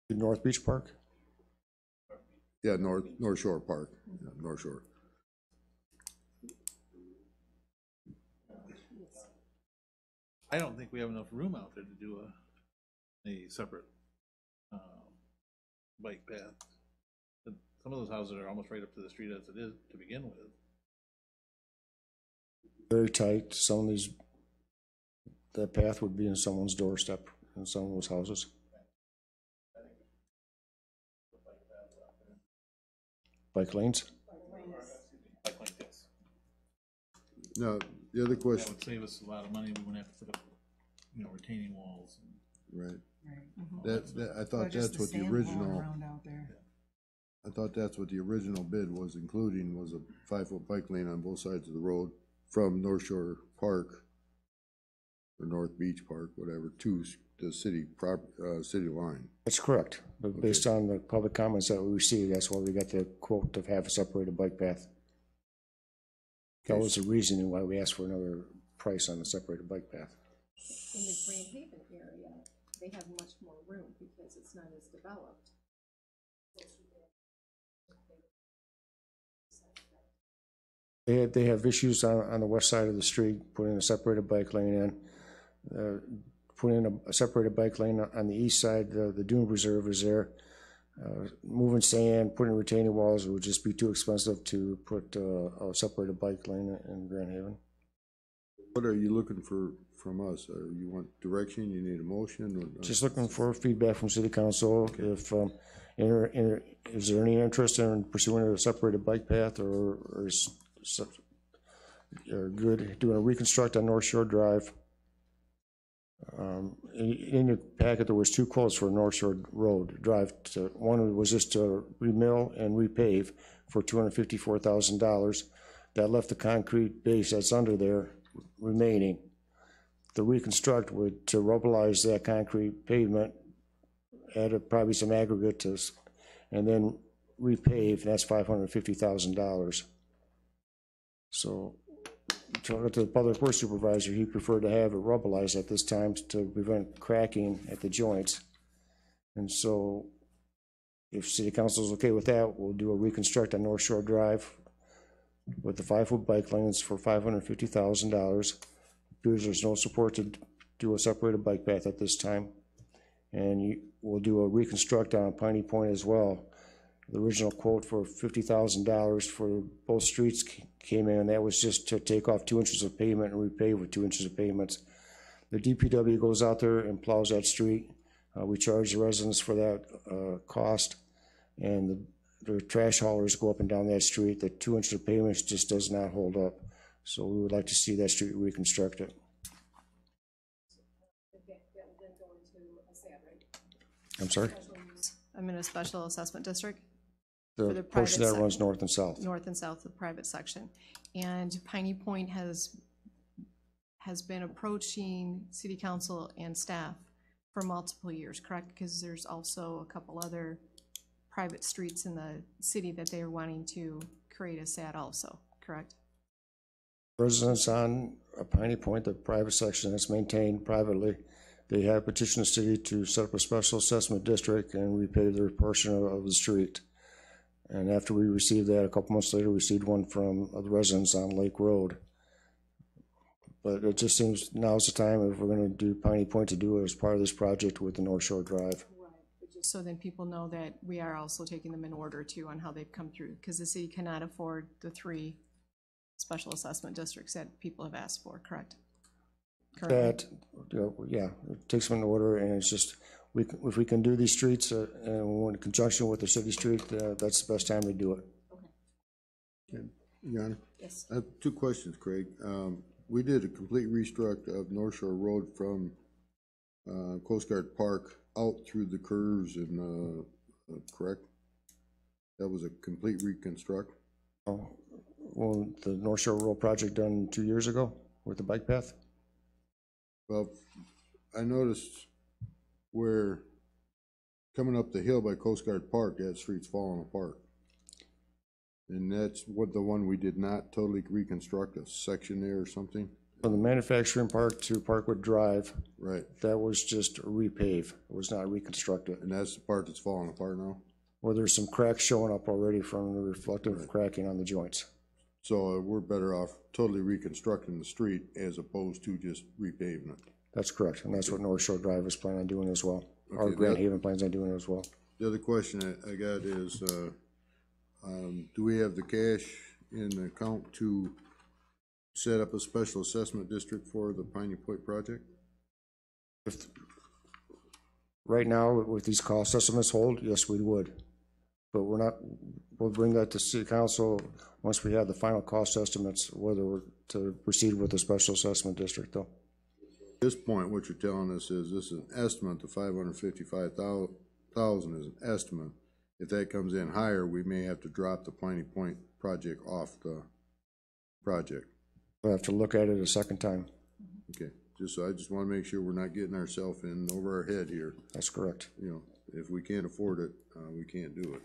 The North Beach Park? Yeah, North Shore Park, yeah, North Shore. I don't think we have enough room out there to do a separate bike path. But some of those houses are almost right up to the street as it is to begin with. Very tight. Some of these, that path would be in someone's doorstep in some of those houses. Bike lanes? Bike lanes, yes. Now, the other question. That would save us a lot of money. We wouldn't have to put up, retaining walls. Right. I thought that's what the original. I thought that's what the original bid was including, was a 5-foot bike lane on both sides of the road from North Shore Park or North Beach Park, whatever, to the city line. That's correct. But based on the public comments that we received, that's why we got the quote to have a separated bike path. That was the reasoning why we asked for another price on the separated bike path. In the Grand Haven area, they have much more room because it's not as developed. They have issues on the west side of the street, putting a separated bike lane in. Putting in a separated bike lane on the east side, the dune reserve is there. Moving sand, putting retaining walls would just be too expensive to put a separated bike lane in Grand Haven. What are you looking for from us? You want direction? You need a motion? Or, just looking for feedback from City Council. If is there any interest in pursuing a separated bike path, or is good doing a reconstruct on North Shore Drive? In your packet, there was two quotes for North Shore Road Drive. One was just to remill and repave for $254,000. That left the concrete base that's under there remaining. The reconstruct would to rubblize that concrete pavement, add probably some aggregate to, and then repave, and that's $550,000. So, talking to the public works supervisor, he preferred to have it rubblized at this time to prevent cracking at the joints. And so, if city council is okay with that, we'll do a reconstruct on North Shore Drive with the 5-foot bike lanes for $550,000. Appears there's no support to do a separated bike path at this time. And we'll do a reconstruct on Piney Point as well. The original quote for $50,000 for both streets came in, and that was just to take off 2 inches of pavement and repave with 2 inches of pavement. The DPW goes out there and plows that street. We charge the residents for that cost, and the trash haulers go up and down that street. The 2 inches of pavement just does not hold up. So we would like to see that street reconstructed. I'm sorry? I'm in a special assessment district. The portion that runs north and south. North and south, the private section. And Piney Point has been approaching city council and staff for multiple years, correct? Because there's also a couple other private streets in the city that they are wanting to create a SAD also, correct? Residents on Piney Point, the private section that's maintained privately, they have petitioned the city to set up a special assessment district and repave their portion of the street. And after we received that, a couple months later, we received one from the residents on Lake Road. But it just seems now's the time, if we're going to do Piney Point, to do it as part of this project with the North Shore Drive. So then people know that we are also taking them in order too on how they've come through, because the city cannot afford the 3 special assessment districts that people have asked for, correct? That, yeah, it takes them in order, and it's just, if we can do these streets and in conjunction with the city street, that's the best time to do it. Okay. Your Honor? Yes. I have 2 questions, Craig. We did a complete restruct of North Shore Road from Coast Guard Park out through the curves and, correct? That was a complete reconstruct? Oh, well, the North Shore Road project done 2 years ago with the bike path? Well, I noticed where coming up the hill by Coast Guard Park, that street's falling apart. And that's what the one we did not totally reconstruct, a section there or something? From the manufacturing park to Parkwood Drive. Right. That was just a repave. It was not reconstructed. And that's the part that's falling apart now? Well, there's some cracks showing up already from the reflective cracking on the joints. So we're better off totally reconstructing the street as opposed to just repaving it? That's correct, and that's what North Shore Drive is planning on doing as well. Okay, Or Grand Haven plans on doing it as well. The other question I got is, do we have the cash in the account to set up a special assessment district for the Piney Point project? Right now, with these cost estimates hold, yes, we would. But we're not, we'll bring that to city council once we have the final cost estimates, whether we're to proceed with the special assessment district though. At this point, what you're telling us is this is an estimate, the 555,000 is an estimate. If that comes in higher, we may have to drop the Piney Point project off the project. We'll have to look at it a second time. Okay, I just want to make sure we're not getting ourselves in over our head here. That's correct. You know, if we can't afford it, we can't do it.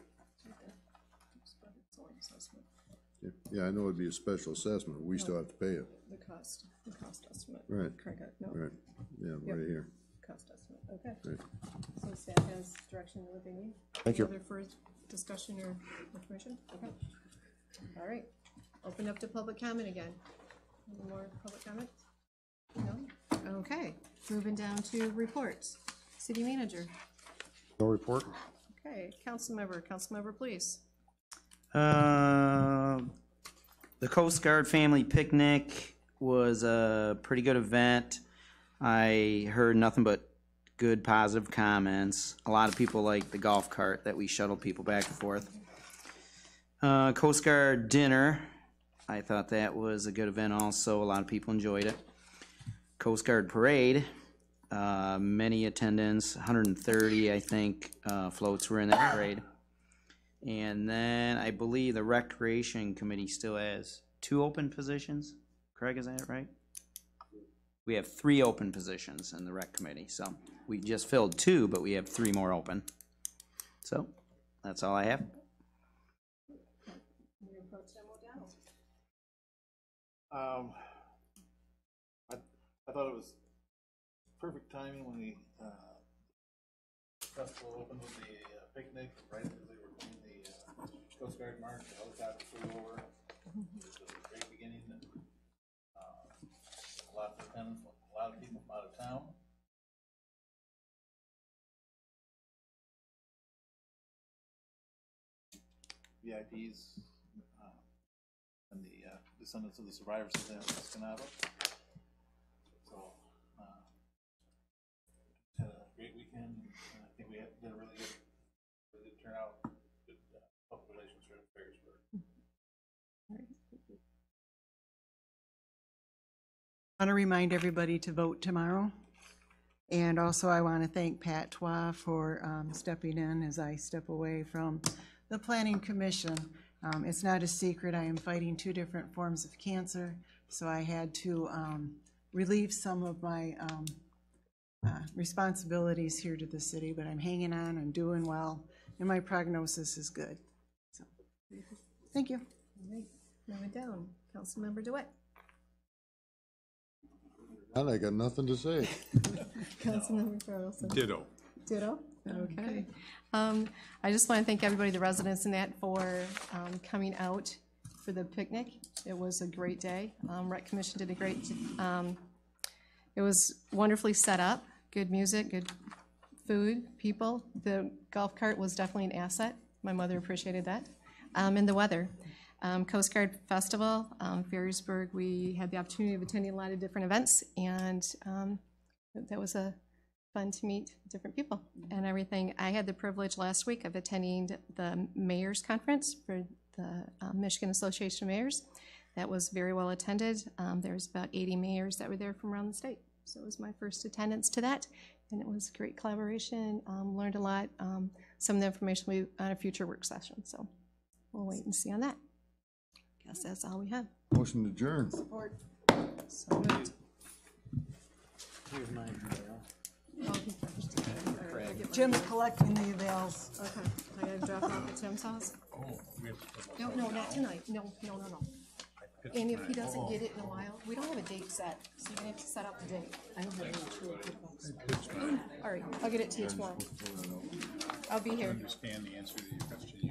Yeah, I know it'd be a special assessment. We still have to pay it. The cost estimate. Right. Correct. No. Right. Yeah, Yep. right here. Cost estimate, okay. Right. So staff has direction of what they need? Thank you. Any other further discussion or information? Okay. All right. Open up to public comment again. Any more public comments? No? Okay. Moving down to reports. City manager. No report? Okay. Councilmember, please. The Coast Guard Family Picnic was a pretty good event. I heard nothing but good, positive comments. A lot of people liked the golf cart that we shuttled people back and forth. Coast Guard dinner, I thought that was a good event also. A lot of people enjoyed it. Coast Guard parade, many attendance, 130, I think, floats were in that parade. And then I believe the Recreation Committee still has 2 open positions. Craig, is that right? We have 3 open positions in the Rec Committee, so we just filled 2, but we have 3 more open. So, that's all I have. I thought it was perfect timing when the festival opened with the picnic, right as they were doing the Coast Guard march. The helicopter flew over. It was a great beginning. And, a lot of attendance, a lot of people from out of town. VIPs and the descendants of the survivors of the Escanaba. So, had a great weekend. And I think we did a really good turnout. Good public relations here at Ferrisburg. I want to remind everybody to vote tomorrow. And also I want to thank Pat Twa for stepping in as I step away from the Planning Commission. It's not a secret, I am fighting 2 different forms of cancer, so I had to relieve some of my responsibilities here to the city, but I'm hanging on, I'm doing well, and my prognosis is good. So, thank you. All right, move it down. Councilmember DeWitt. And I got nothing to say. Councilmember Carlson. Ditto. Ditto? Okay. I just want to thank everybody, the residents in that, for coming out for the picnic. It was a great day. Rec Commission did a great, it was wonderfully set up, good music, good food, people. The golf cart was definitely an asset. My mother appreciated that. And the weather. Coast Guard Festival, Ferrisburg, we had the opportunity of attending a lot of different events, and that was fun to meet different people and everything. I had the privilege last week of attending the Mayor's Conference for the Michigan Association of Mayors. That was very well attended. There was about 80 mayors that were there from around the state. So it was my first attendance to that, and it was great collaboration, learned a lot. Some of the information will be on a future work session, so we'll wait and see on that. Guess that's all we have. Motion to adjourn. Support. So moved. Here's mine. Jim's collecting the avails. Okay, I gotta drop off at Tim's house? No, not tonight, no. And if he doesn't get it in a while, we don't have a date set, so you're gonna have to set up the date. I don't have any. All right, I'll get it to you tomorrow. I'll be here. Understand the answer to your question.